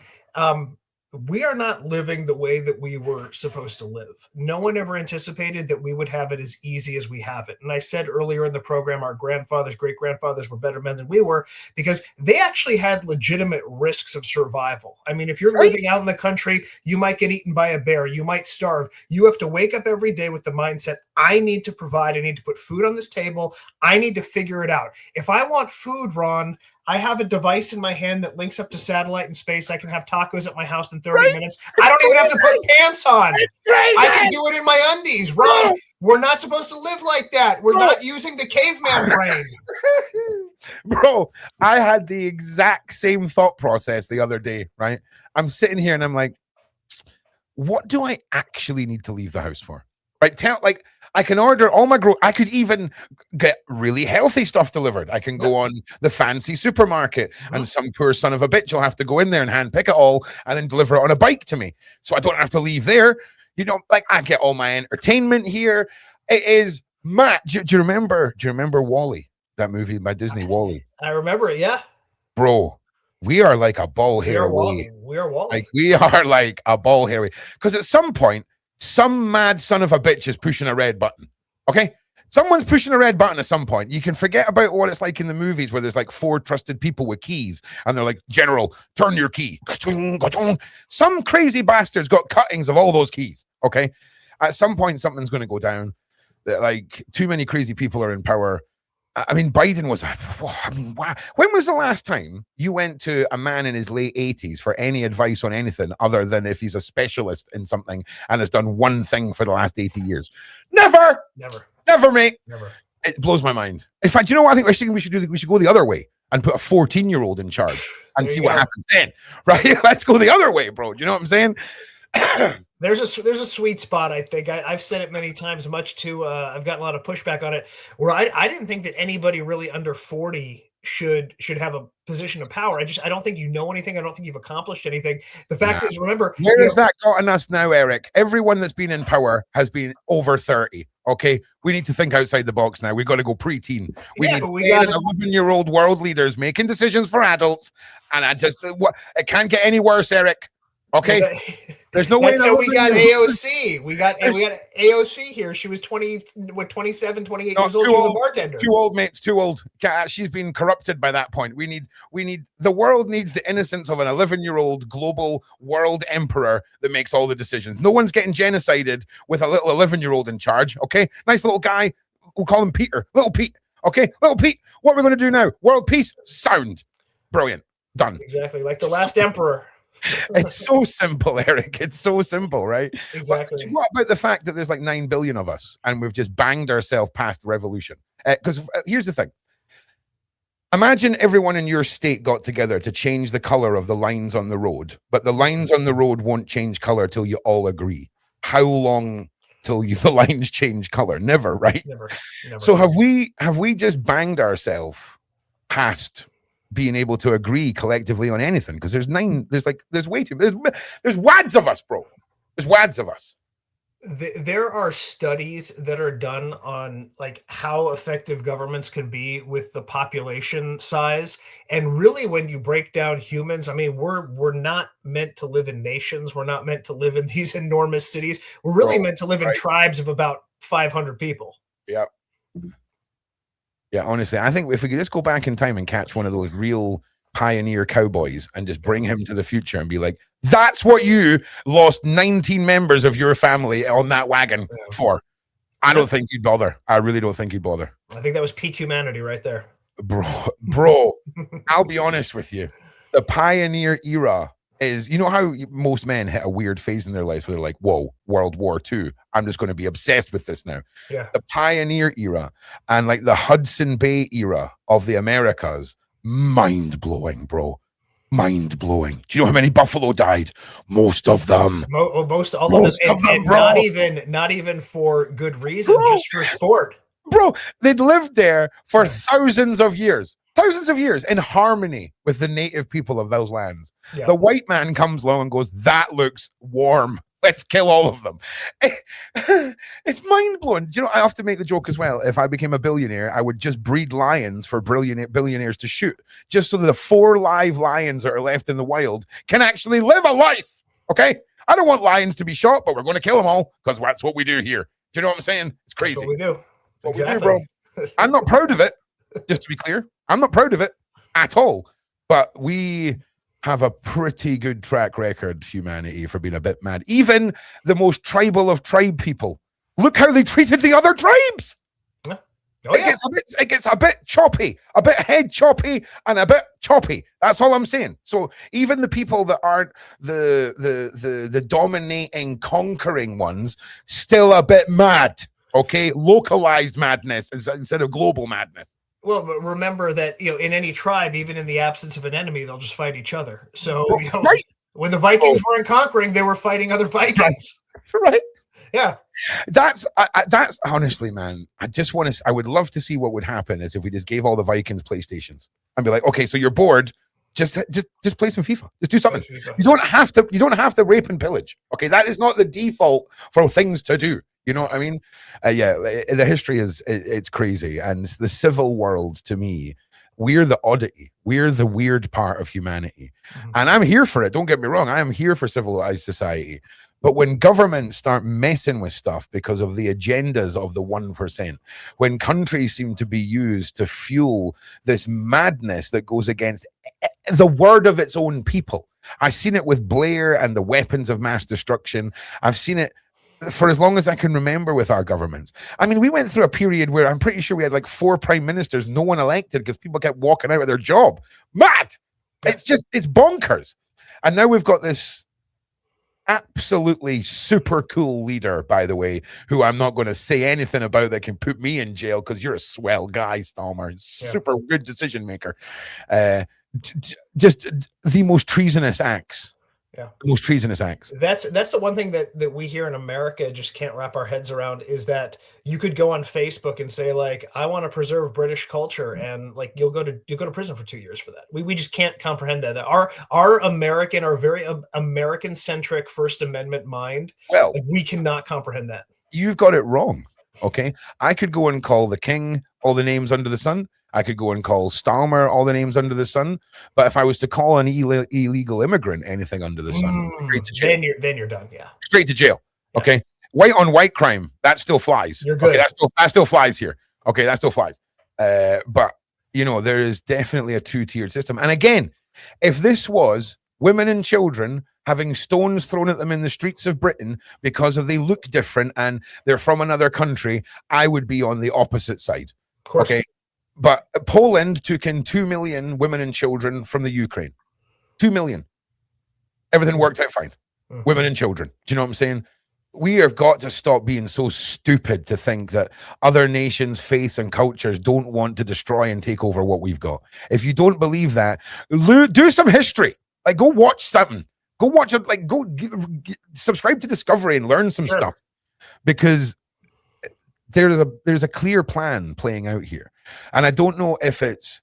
Speaker 2: we are not living the way that we were supposed to live. No one ever anticipated that we would have it as easy as we have it. And I said earlier in the program, our grandfathers, great-grandfathers were better men than we were because they actually had legitimate risks of survival. I mean, if you're living out in the country, you might get eaten by a bear. You might starve. You have to wake up every day with the mindset, I need to provide. I need to put food on this table. I need to figure it out. If I want food, Ron, I have a device in my hand that links up to satellite and space. I can have tacos at my house in 30 minutes. I don't even have to put pants on. I can do it in my undies. Ron, we're not supposed to live like that. We're not using the caveman brain.
Speaker 1: Bro, I had the exact same thought process the other day, right? I'm sitting here and I'm like, what do I actually need to leave the house for? Right? I can order all my I could even get really healthy stuff delivered. I can go on the fancy supermarket and some poor son of a bitch will have to go in there and hand pick it all and then deliver it on a bike to me. So I don't have to leave there. You know, like I get all my entertainment here. It is mad. Do you remember WALL-E, that movie by Disney, WALL-E?
Speaker 2: I remember it, yeah.
Speaker 1: Bro, we are like a ball hair away.
Speaker 2: We are WALL-E.
Speaker 1: Like we are like a ball hair away. Because at some point, some mad son of a bitch is pushing a red button. Okay? Someone's pushing a red button at some point. You can forget about what it's like in the movies where there's like 4 trusted people with keys and they're like, General, turn your key. Some crazy bastard's got cuttings of all those keys. Okay? At some point, something's going to go down. Like, too many crazy people are in power. I mean, Biden was, wow. When was the last time you went to a man in his late 80s for any advice on anything other than if he's a specialist in something and has done one thing for the last 80 years? Never, mate. Never. It blows my mind. In fact, you know what I think we should do? We should go the other way and put a 14-year-old in charge and see what happens then. Right? Let's go the other way, bro. Do you know what I'm saying?
Speaker 2: There's a sweet spot, I think. I've said it many times, much to I've gotten a lot of pushback on it, where I didn't think that anybody really under 40 should have a position of power. I don't think you know anything. I don't think you've accomplished anything. The fact is, remember,
Speaker 1: where has that gotten us now, Eric? Everyone that's been in power has been over 30. Okay, we need to think outside the box now. We've got to go pre-teen. We need 10 and 11-year-old world leaders making decisions for adults, and it can't get any worse, Eric. Okay. There's no way.
Speaker 2: So we got AOC. We got AOC here. She was 27, 28 years old. She was a bartender.
Speaker 1: Too old, mates. Too old. She's been corrupted by that point. The world needs the innocence of an 11-year-old global world emperor that makes all the decisions. No one's getting genocided with a little 11-year-old in charge. Okay. Nice little guy. We'll call him Peter. Little Pete. Okay. Little Pete. What are we going to do now? World peace. Sound. Brilliant. Done.
Speaker 2: Exactly. Like the last emperor.
Speaker 1: It's so simple, Eric. It's so simple, right?
Speaker 2: Exactly.
Speaker 1: But what about the fact that there's like 9 billion of us and we've just banged ourselves past the revolution? Because here's the thing. Imagine everyone in your state got together to change the color of the lines on the road, but the lines on the road won't change color till you all agree. How long till the lines change color? Never, right?
Speaker 2: Never.
Speaker 1: So have we just banged ourselves past being able to agree collectively on anything? Because there's way too, there's wads of us, bro. There's wads of us.
Speaker 2: There are studies that are done on like how effective governments can be with the population size, and really when you break down humans, I mean, we're not meant to live in nations. We're not meant to live in these enormous cities. We're really meant to live in tribes of about 500 people.
Speaker 1: Yeah. Yeah, honestly, I think if we could just go back in time and catch one of those real pioneer cowboys and just bring him to the future and be like, that's what you lost 19 members of your family on that wagon for. I don't think he'd bother. I really don't think he'd bother.
Speaker 2: I think that was peak humanity right there.
Speaker 1: Bro, I'll be honest with you. The pioneer era is, you know how most men hit a weird phase in their lives where they're like, whoa, World War II, I'm just going to be obsessed with this now.
Speaker 2: Yeah.
Speaker 1: The pioneer era and like the Hudson Bay era of the Americas, mind-blowing, bro. Mind-blowing. Do you know how many buffalo died? Most of them.
Speaker 2: Most all
Speaker 1: Most
Speaker 2: of them, and
Speaker 1: bro.
Speaker 2: not even for good reason,
Speaker 1: Bro.
Speaker 2: just for sport.
Speaker 1: Bro, they'd lived there for thousands of years in harmony with the native people of those lands.
Speaker 2: Yeah.
Speaker 1: The white man comes along and goes, that looks warm. Let's kill all of them. It's mind-blowing. Do you know, I often make the joke as well, if I became a billionaire, I would just breed lions for billionaires to shoot, just so that the 4 live lions that are left in the wild can actually live a life. Okay? I don't want lions to be shot, but we're going to kill them all because that's what we do here. Do you know what I'm saying? It's crazy.
Speaker 2: That's what we do.
Speaker 1: What
Speaker 2: exactly.
Speaker 1: we do, bro. I'm not proud of it, just to be clear. I'm not proud of it at all. But we have a pretty good track record, humanity, for being a bit mad. Even the most tribal of tribe people. Look how they treated the other tribes.
Speaker 2: Oh, yeah.
Speaker 1: It gets a bit choppy, a bit head choppy, and a bit choppy. That's all I'm saying. So even the people that aren't the dominating, conquering ones, still a bit mad. Okay, localized madness instead of global madness.
Speaker 2: Well, but remember that, you know, in any tribe, even in the absence of an enemy, they'll just fight each other. So you know,
Speaker 1: right.
Speaker 2: When the Vikings weren't conquering, they were fighting other Vikings.
Speaker 1: Right.
Speaker 2: Yeah.
Speaker 1: That's honestly, man. I would love to see what would happen is if we just gave all the Vikings PlayStations and be like, okay, so you're bored. Just play some FIFA. Just do something. You don't have to rape and pillage. Okay, that is not the default for things to do. You know what I mean? Yeah, the history it's crazy. And the civil world, to me, we're the oddity. We're the weird part of humanity. Mm-hmm. And I'm here for it. Don't get me wrong. I am here for civilized society. But when governments start messing with stuff because of the agendas of the 1%, when countries seem to be used to fuel this madness that goes against the word of its own people. I've seen it with Blair and the weapons of mass destruction. I've seen it for as long as I can remember with our governments. I mean, we went through a period where I'm pretty sure we had like 4 prime ministers, no one elected because people kept walking out of their job. Mad! It's bonkers. And now we've got this absolutely super cool leader, by the way, who I'm not going to say anything about that can put me in jail because you're a swell guy, Stalmer. Super good decision maker. Just the most treasonous acts. Yeah, the most treasonous acts.
Speaker 2: That's the one thing that we here in America just can't wrap our heads around, is that you could go on Facebook and say, like, I want to preserve British culture, and like you'll go to prison for 2 years for that. We just can't comprehend that. Our very American centric First Amendment mind.
Speaker 1: Well,
Speaker 2: like, we cannot comprehend that.
Speaker 1: You've got it wrong. Okay, I could go and call the king all the names under the sun. I could go and call Stalmer all the names under the sun, but if I was to call an illegal immigrant anything under the sun, straight to jail.
Speaker 2: Then you're done. Yeah,
Speaker 1: straight to jail. Yeah. Okay, white on white crime, that still flies.
Speaker 2: You're good.
Speaker 1: Okay, that still flies here. Okay, that still flies. But you know, there is definitely a 2-tiered system. And again, if this was women and children having stones thrown at them in the streets of Britain because they look different and they're from another country, I would be on the opposite side.
Speaker 2: Of course.
Speaker 1: Okay. But Poland took in 2 million women and children from the Ukraine. 2 million. Everything worked out fine. Mm-hmm. Women and children. Do you know what I'm saying? We have got to stop being so stupid to think that other nations' faiths and cultures don't want to destroy and take over what we've got. If you don't believe that, do some history. Like, go watch something. Go watch it. Like, subscribe to Discovery and learn some stuff. Because there's a clear plan playing out here. And I don't know if it's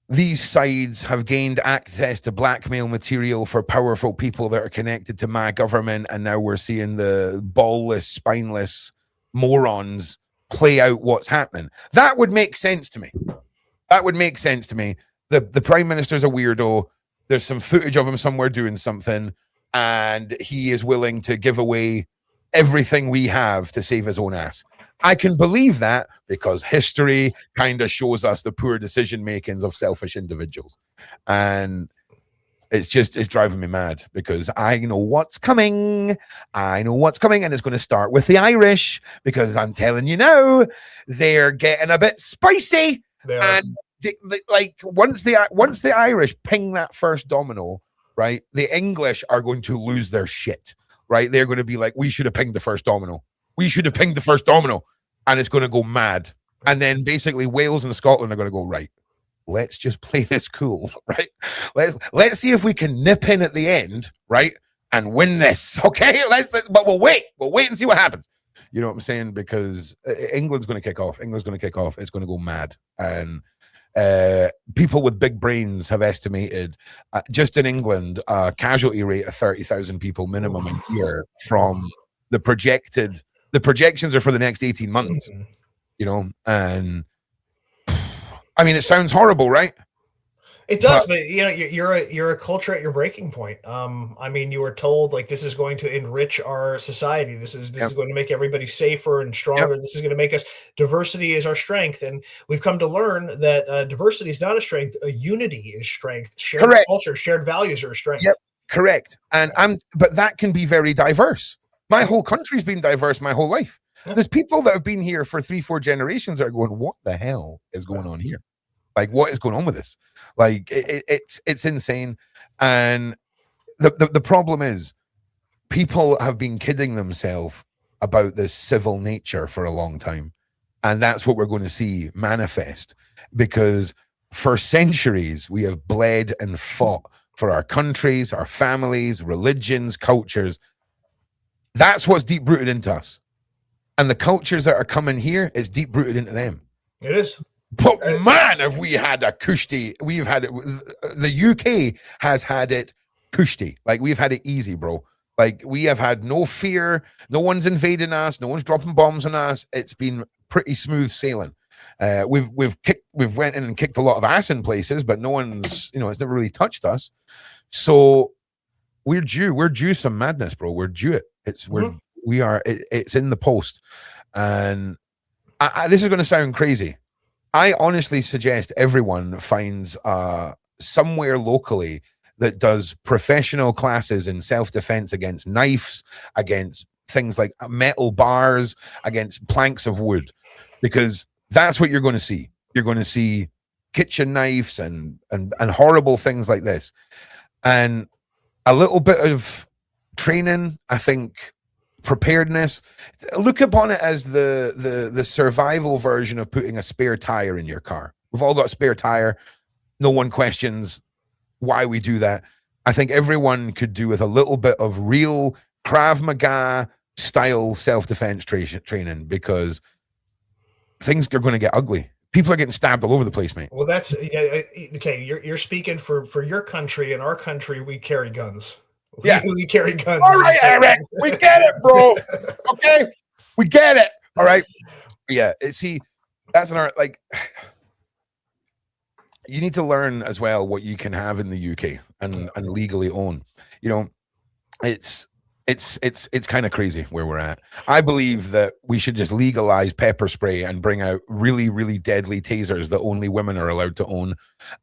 Speaker 1: these sides have gained access to blackmail material for powerful people that are connected to my government, and now we're seeing the ballless, spineless morons play out what's happening. That would make sense to me. The prime minister's a weirdo. There's some footage of him somewhere doing something, and he is willing to give away everything we have to save his own ass. I can believe that because history kind of shows us the poor decision makings of selfish individuals. And it's driving me mad because I know what's coming. And it's going to start with the Irish, because I'm telling you now, they're getting a bit spicy. And like once the Irish ping that first domino, right, the English are going to lose their shit, right? They're going to be like, we should have pinged the first domino. We should have pinged the first domino, and it's going to go mad. And then basically Wales and Scotland are going to go, right, let's just play this cool, right? Let's see if we can nip in at the end, right, and win this, okay? But we'll wait and see what happens. You know what I'm saying? Because England's going to kick off. England's going to kick off. It's going to go mad. And people with big brains have estimated just in England a casualty rate of 30,000 people minimum a year from the projections are for the next 18 months, you know, and I mean, it sounds horrible, right?
Speaker 2: It does, but you know, you're a culture at your breaking point. I mean, you were told like this is going to enrich our society. This is going to make everybody safer and stronger. This is going to make us. Diversity is our strength, and we've come to learn that diversity is not a strength. A unity is strength. Shared culture, shared values are a strength.
Speaker 1: Yep, correct. And but that can be very diverse. My whole country's been diverse my whole life. There's people that have been here for 3-4 generations that are going, what the hell is going on here? Like, what is going on with this? Like, it's insane. And the problem is people have been kidding themselves about this civil nature for a long time. And that's what we're going to see manifest, because for centuries we have bled and fought for our countries, our families, religions, cultures. That's what's deep rooted into us. And the cultures that are coming here, it's deep rooted into them.
Speaker 2: It is.
Speaker 1: But man, have we had a cushy. We've had it. The UK has had it cushy. Like, we've had it easy, bro. Like, we have had no fear. No one's invading us. No one's dropping bombs on us. It's been pretty smooth sailing. We've went in and kicked a lot of ass in places, but no one's, you know, it's never really touched us. So we're due some madness, bro. We're due it. It's it's in the post. And this is going to sound crazy. I honestly suggest everyone finds somewhere locally that does professional classes in self-defense against knives, against things like metal bars, against planks of wood, because that's what you're going to see. You're going to see kitchen knives and horrible things like this. And a little bit of training, I think, preparedness. Look upon it as the survival version of putting a spare tire in your car. We've all got a spare tire. No one questions why we do that. I think everyone could do with a little bit of real Krav Maga style self-defense training, because things are going to get ugly. People are getting stabbed all over the place, mate.
Speaker 2: Well, that's okay. You're speaking for your country. In our country, we carry guns. We carry guns.
Speaker 1: All right, Eric, we get it, bro. Okay, we get it. All right. Yeah. See, that's an art. Like, you need to learn as well what you can have in the UK and legally own. You know, it's kind of crazy where we're at. I believe that we should just legalize pepper spray and bring out really, really deadly tasers that only women are allowed to own,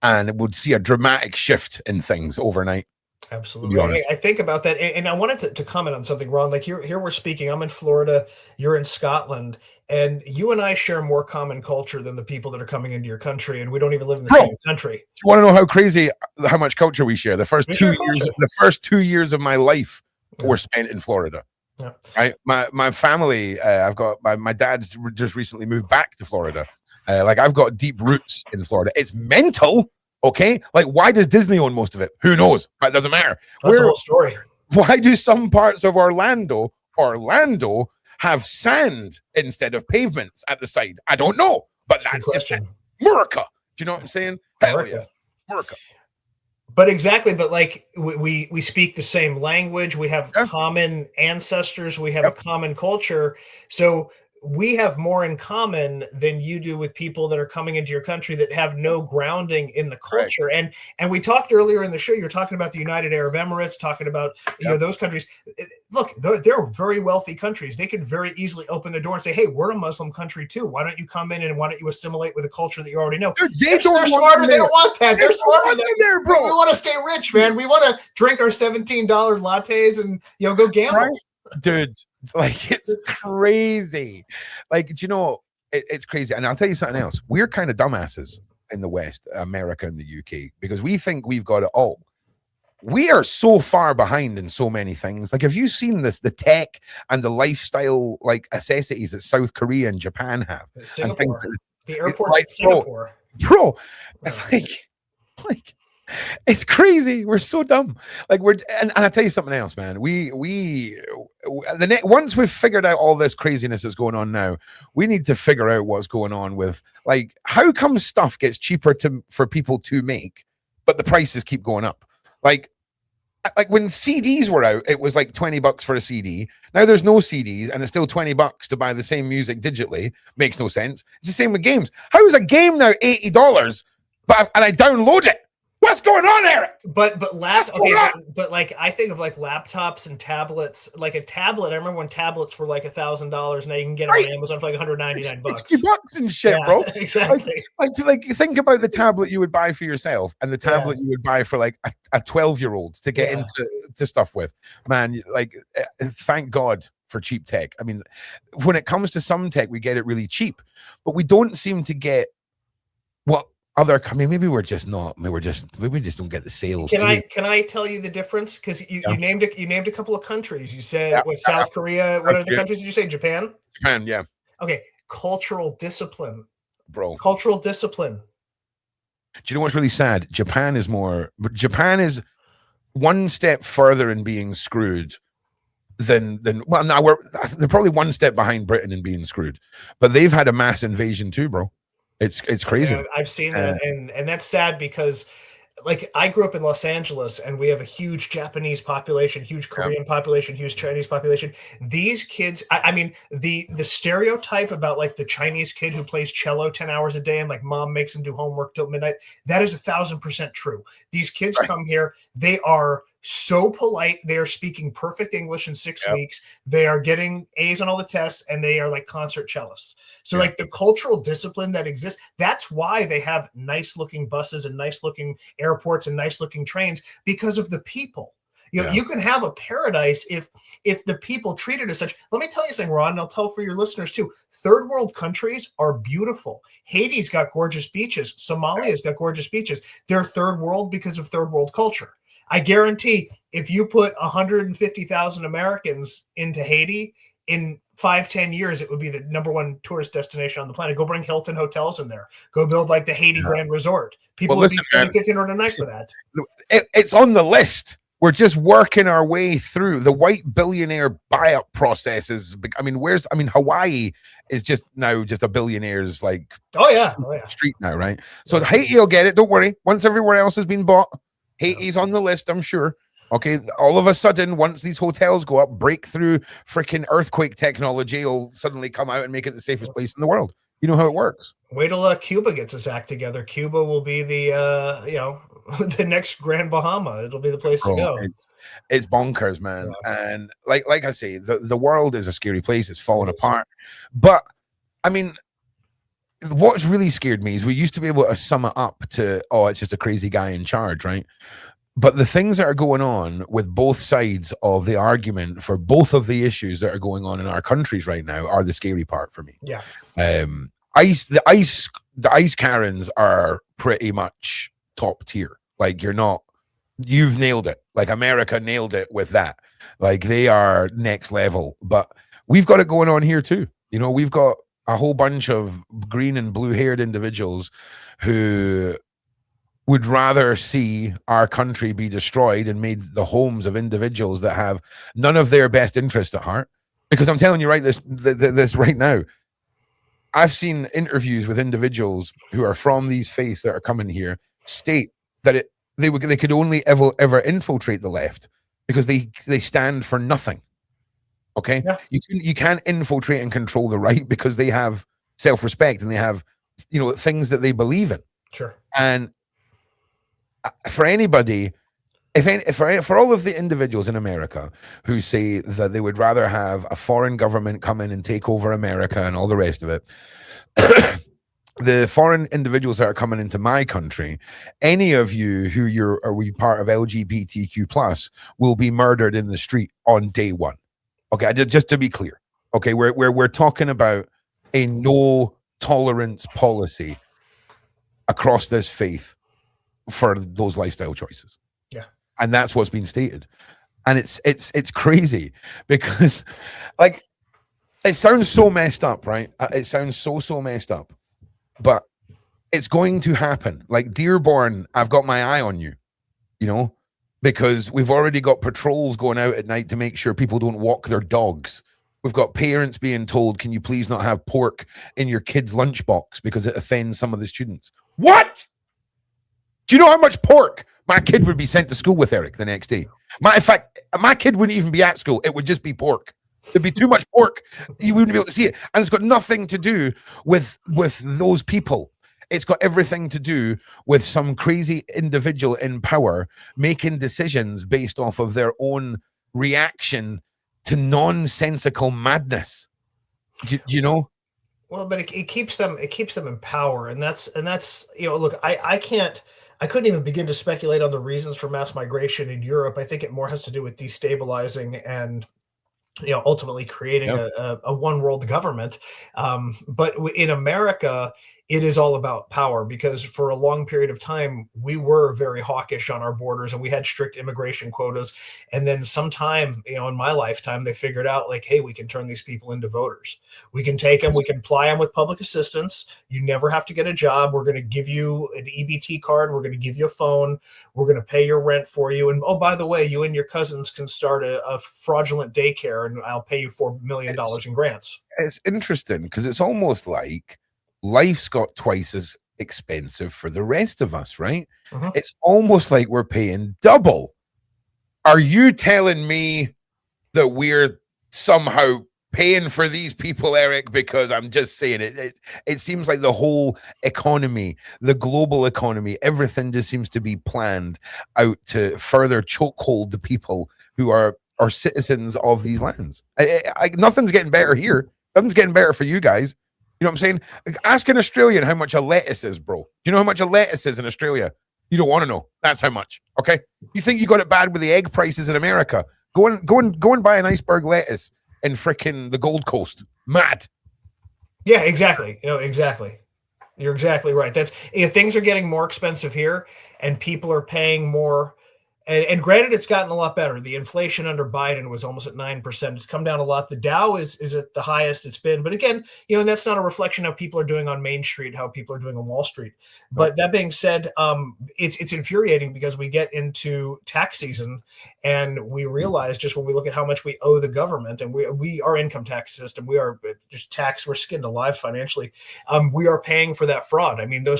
Speaker 1: and it would see a dramatic shift in things overnight.
Speaker 2: Absolutely. I think about that. And I wanted to comment on something, Ron. Like, here we're speaking. I'm in Florida. You're in Scotland. And you and I share more common culture than the people that are coming into your country. And we don't even live in the same country.
Speaker 1: You want to know how crazy, how much culture we share? The first 2 years of my life were spent in Florida. Yeah. Right. My family, I've got my dad's just recently moved back to Florida. Like, I've got deep roots in Florida. It's mental. Okay, like, why does Disney own most of it? Who knows? But it doesn't matter.
Speaker 2: That's a whole story.
Speaker 1: Why do some parts of Orlando have sand instead of pavements at the side? I don't know, but that's just America. Do you know what I'm saying? Hell yeah, America.
Speaker 2: But exactly, but like we speak the same language. We have common ancestors. We have a common culture. So we have more in common than you do with people that are coming into your country that have no grounding in the culture. Right. And we talked earlier in the show, you're talking about the United Arab Emirates, talking about you know, those countries. Look, they're very wealthy countries. They could very easily open the door and say, hey, we're a Muslim country too. Why don't you come in and why don't you assimilate with a culture that you already know?
Speaker 1: Dude, they're smarter.
Speaker 2: They don't want that. They're smarter than there, bro. We want to stay rich, man. We want to drink our $17 lattes and, you know, go gamble.
Speaker 1: Right? Dude, like, it's crazy. Like, you know, it's crazy. And I'll tell you something else. We're kind of dumbasses. in the West, America and the UK, because we think we've got it all. We are so far behind in so many things. Like, have you seen this, the tech and the lifestyle like necessities that South Korea and Japan have?
Speaker 2: Singapore,
Speaker 1: and things like
Speaker 2: the airports
Speaker 1: like,
Speaker 2: in Singapore.
Speaker 1: Bro,
Speaker 2: Yeah.
Speaker 1: like it's crazy. We're so dumb. Like and I tell you something else, man. Once we've figured out all this craziness that's going on now, we need to figure out what's going on with, like, how come stuff gets cheaper for people to make, but the prices keep going up? Like when CDs were out, it was like $20 for a CD. Now there's no CDs, and it's still $20 to buy the same music digitally. Makes no sense. It's the same with games. How is a game now $80, and I download it? What's going on, Eric?
Speaker 2: But like I think of like laptops and tablets. Like a tablet, I remember when tablets were like $1,000. Now you can get them on Amazon for like $199.
Speaker 1: $60 and shit, bro.
Speaker 2: Exactly.
Speaker 1: Like think about the tablet you would buy for yourself and the tablet you would buy for like a 12-year-old to get into stuff with. Man, like, thank God for cheap tech. I mean, when it comes to some tech, we get it really cheap, but we don't seem to get what other. I mean, maybe we just don't get the sales.
Speaker 2: Can I tell you the difference? Because you named a couple of countries. You said South Korea. What other countries did you say? Japan.
Speaker 1: Japan, yeah.
Speaker 2: Okay, cultural discipline,
Speaker 1: bro.
Speaker 2: Cultural discipline.
Speaker 1: Do you know what's really sad? Japan is one step further in being screwed than well, now they're probably one step behind Britain in being screwed, but they've had a mass invasion too, bro. It's crazy.
Speaker 2: Yeah, I've seen that, and that's sad because, like, I grew up in Los Angeles, and we have a huge Japanese population, huge Korean population, huge Chinese population. These kids, I mean, the stereotype about like the Chinese kid who plays cello 10 hours a day and like mom makes him do homework till midnight, that is 1,000% true. These kids come here, they are so polite. They are speaking perfect English in 6 weeks. They are getting A's on all the tests, and they are like concert cellists. So like the cultural discipline that exists, that's why they have nice looking buses and nice looking airports and nice looking trains, because of the people. You know, you can have a paradise if the people treat it as such. Let me tell you something, Ron, and I'll tell for your listeners too. Third world countries are beautiful. Haiti's got gorgeous beaches. Somalia's got gorgeous beaches. They're third world because of third world culture. I guarantee if you put 150,000 Americans into Haiti in 5-10 years, it would be the #1 tourist destination on the planet. Go bring Hilton hotels in there. Go build like the Haiti Grand Resort. People would be spending $1,500 a night for that.
Speaker 1: It's on the list. We're just working our way through the white billionaire buyout processes. I mean, Hawaii is just a billionaire's like street now, right? So Haiti will get it. Don't worry. Once everywhere else has been bought, Haiti's on the list, I'm sure. Okay, all of a sudden, once these hotels go up, breakthrough freaking earthquake technology will suddenly come out and make it the safest place in the world. You know how it works.
Speaker 2: Wait till Cuba gets its act together. Cuba will be the the next Grand Bahama. It'll be the place to go.
Speaker 1: It's bonkers, man. And like I say, the world is a scary place. It's falling apart. But I mean, what's really scared me is we used to be able to sum it up to, it's just a crazy guy in charge, right? But the things that are going on with both sides of the argument for both of the issues that are going on in our countries right now are the scary part for me.
Speaker 2: Yeah.
Speaker 1: The ice Karens are pretty much top tier. Like, you've nailed it. Like, America nailed it with that. Like, they are next level. But we've got it going on here too. You know, we've got a whole bunch of green and blue haired individuals who would rather see our country be destroyed and made the homes of individuals that have none of their best interests at heart. Because I'm telling you this right now, I've seen interviews with individuals who are from these faiths that are coming here state that they could only ever infiltrate the left because they stand for nothing. Okay, you can't infiltrate and control the right because they have self-respect and they have things that they believe in.
Speaker 2: Sure.
Speaker 1: And for anybody, for all of the individuals in America who say that they would rather have a foreign government come in and take over America and all the rest of it, the foreign individuals that are coming into my country, any of you who are part of LGBTQ plus will be murdered in the street on day one. Okay, just to be clear. Okay, we're talking about a no tolerance policy across this faith for those lifestyle choices.
Speaker 2: Yeah.
Speaker 1: And that's what's been stated. And it's crazy because, like, it sounds so messed up, right? It sounds so messed up, but it's going to happen. Like, Dearborn, I've got my eye on you, you know, because we've already got patrols going out at night to make sure people don't walk their dogs. We've got parents being told, can you please not have pork in your kid's lunchbox because it offends some of the students? What? Do you know how much pork my kid would be sent to school with, Eric, the next day? In fact, my kid wouldn't even be at school. It would just be pork. There'd be too much pork. You wouldn't be able to see it. And it's got nothing to do with those people. It's got everything to do with some crazy individual in power making decisions based off of their own reaction to nonsensical madness. You know?
Speaker 2: Well, but it keeps them in power, and that's look, I couldn't even begin to speculate on the reasons for mass migration in Europe. I think it more has to do with destabilizing and ultimately creating a one world government. But in America, it is all about power, because for a long period of time, we were very hawkish on our borders and we had strict immigration quotas. And then sometime, in my lifetime, they figured out, like, hey, we can turn these people into voters. We can take them, we can ply them with public assistance. You never have to get a job. We're going to give you an EBT card. We're going to give you a phone. We're going to pay your rent for you. And, oh, by the way, you and your cousins can start a fraudulent daycare, and I'll pay you $4 million in grants.
Speaker 1: It's interesting because it's almost like life's got twice as expensive for the rest of us, right? It's almost like we're paying double. Are you telling me that we're somehow paying for these people, Eric? Because I'm just saying it seems like the whole economy, the global economy, everything just seems to be planned out to further chokehold the people who are citizens of these lands. Nothing's getting better here. Nothing's getting better for you guys. You know what I'm saying? Ask an Australian how much a lettuce is, bro. Do you know how much a lettuce is in Australia? You don't want to know. That's how much. Okay. You think you got it bad with the egg prices in America? Go and buy an iceberg lettuce in frickin' the Gold Coast. Mad.
Speaker 2: Yeah, exactly. Exactly. You're exactly right. That's things are getting more expensive here, and people are paying more. And granted, it's gotten a lot better. The inflation under Biden was almost at 9%. It's come down a lot. The Dow is at the highest it's been. But again, that's not a reflection of how people are doing on Main Street, how people are doing on Wall Street. But that being said, it's infuriating because we get into tax season and we realize, just when we look at how much we owe the government, and our income tax system, we are just taxed. We're skinned alive financially. We are paying for that fraud. I mean, the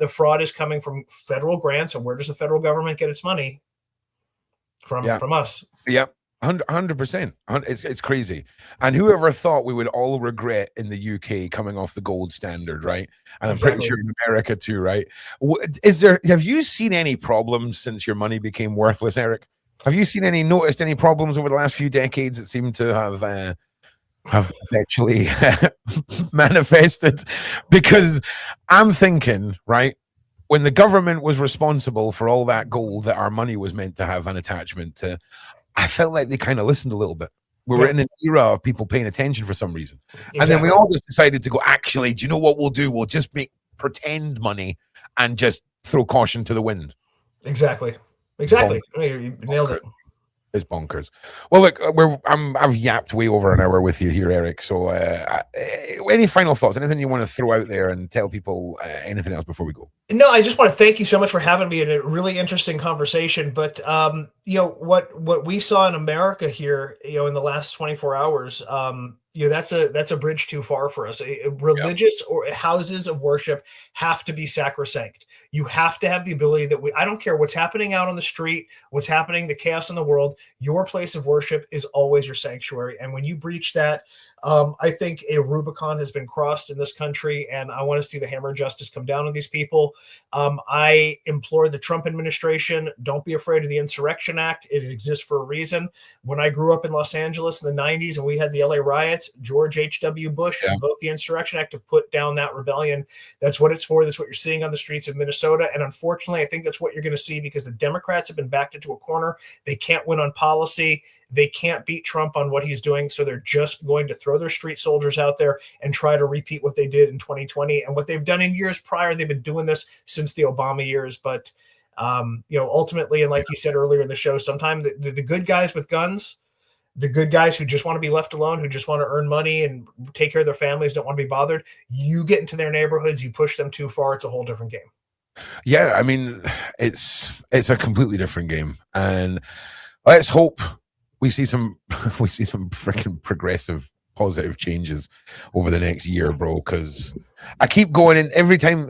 Speaker 2: fraud is coming from federal grants. And where does the federal government get its money? From us.
Speaker 1: Yeah, 100%. It's crazy. And whoever thought we would all regret in the UK coming off the gold standard, right? And I'm pretty sure in America too, right? Have you seen any problems since your money became worthless, Eric? Have you noticed any problems over the last few decades that seem to have actually manifested? Because I'm thinking, right, when the government was responsible for all that gold that our money was meant to have an attachment to, I felt like they kind of listened a little bit. We were in an era of people paying attention for some reason. Exactly. And then we all just decided to go, actually, do you know what we'll do? We'll just make pretend money and just throw caution to the wind.
Speaker 2: Exactly. You nailed it.
Speaker 1: It's bonkers. Well, look, I've yapped way over an hour with you here, Eric. So any final thoughts? Anything you want to throw out there and tell people anything else before we go?
Speaker 2: No, I just want to thank you so much for having me in a really interesting conversation. But what we saw in America here, in the last 24 hours, that's a bridge too far for us. Religious or houses of worship have to be sacrosanct. You have to have the ability that I don't care what's happening out on the street, what's happening, the chaos in the world, your place of worship is always your sanctuary. And when you breach that, I think a Rubicon has been crossed in this country, and I want to see the hammer of justice come down on these people. I implore the Trump administration, don't be afraid of the Insurrection Act. It exists for a reason. When I grew up in Los Angeles in the 90s and we had the LA riots, George H.W. Bush invoked the Insurrection Act to put down that rebellion. That's what it's for. That's what you're seeing on the streets of Minnesota Minnesota. And unfortunately, I think that's what you're going to see because the Democrats have been backed into a corner. They can't win on policy. They can't beat Trump on what he's doing. So they're just going to throw their street soldiers out there and try to repeat what they did in 2020 and what they've done in years prior. They've been doing this since the Obama years. But, ultimately, and like you said earlier in the show, sometimes the good guys with guns, the good guys who just want to be left alone, who just want to earn money and take care of their families, don't want to be bothered. You get into their neighborhoods, you push them too far. It's a whole different game.
Speaker 1: Yeah, I mean, it's a completely different game, and let's hope we see some freaking progressive, positive changes over the next year, bro. Because I keep going in every time.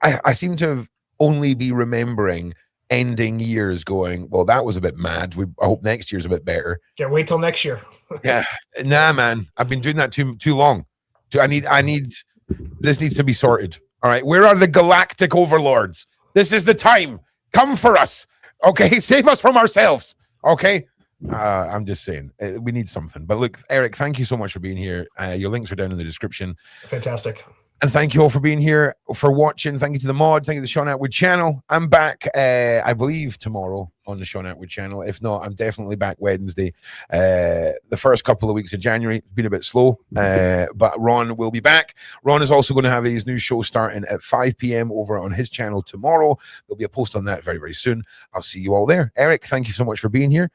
Speaker 1: I seem to only be remembering ending years going, well, that was a bit mad. I hope next year's a bit better.
Speaker 2: Yeah, wait till next year.
Speaker 1: Yeah, nah, man, I've been doing that too long. I need this needs to be sorted. All right, where are the galactic overlords? This is the time. Come for us, okay? Save us from ourselves, okay? I'm just saying we need something. But look, Eric, thank you so much for being here. Your links are down in the description.
Speaker 2: Fantastic.
Speaker 1: And thank you all for being here, for watching. Thank you to the mod. Thank you to the Shaun Attwood channel. I'm back, I believe, tomorrow on the Shaun Attwood channel. If not, I'm definitely back Wednesday. The first couple of weeks of January, it's been a bit slow, but Ron will be back. Ron is also going to have his new show starting at 5 p.m. over on his channel tomorrow. There'll be a post on that very, very soon. I'll see you all there. Eric, thank you so much for being here,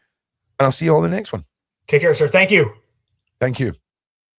Speaker 1: and I'll see you all in the next one.
Speaker 2: Take care, sir. Thank you.
Speaker 1: Thank you.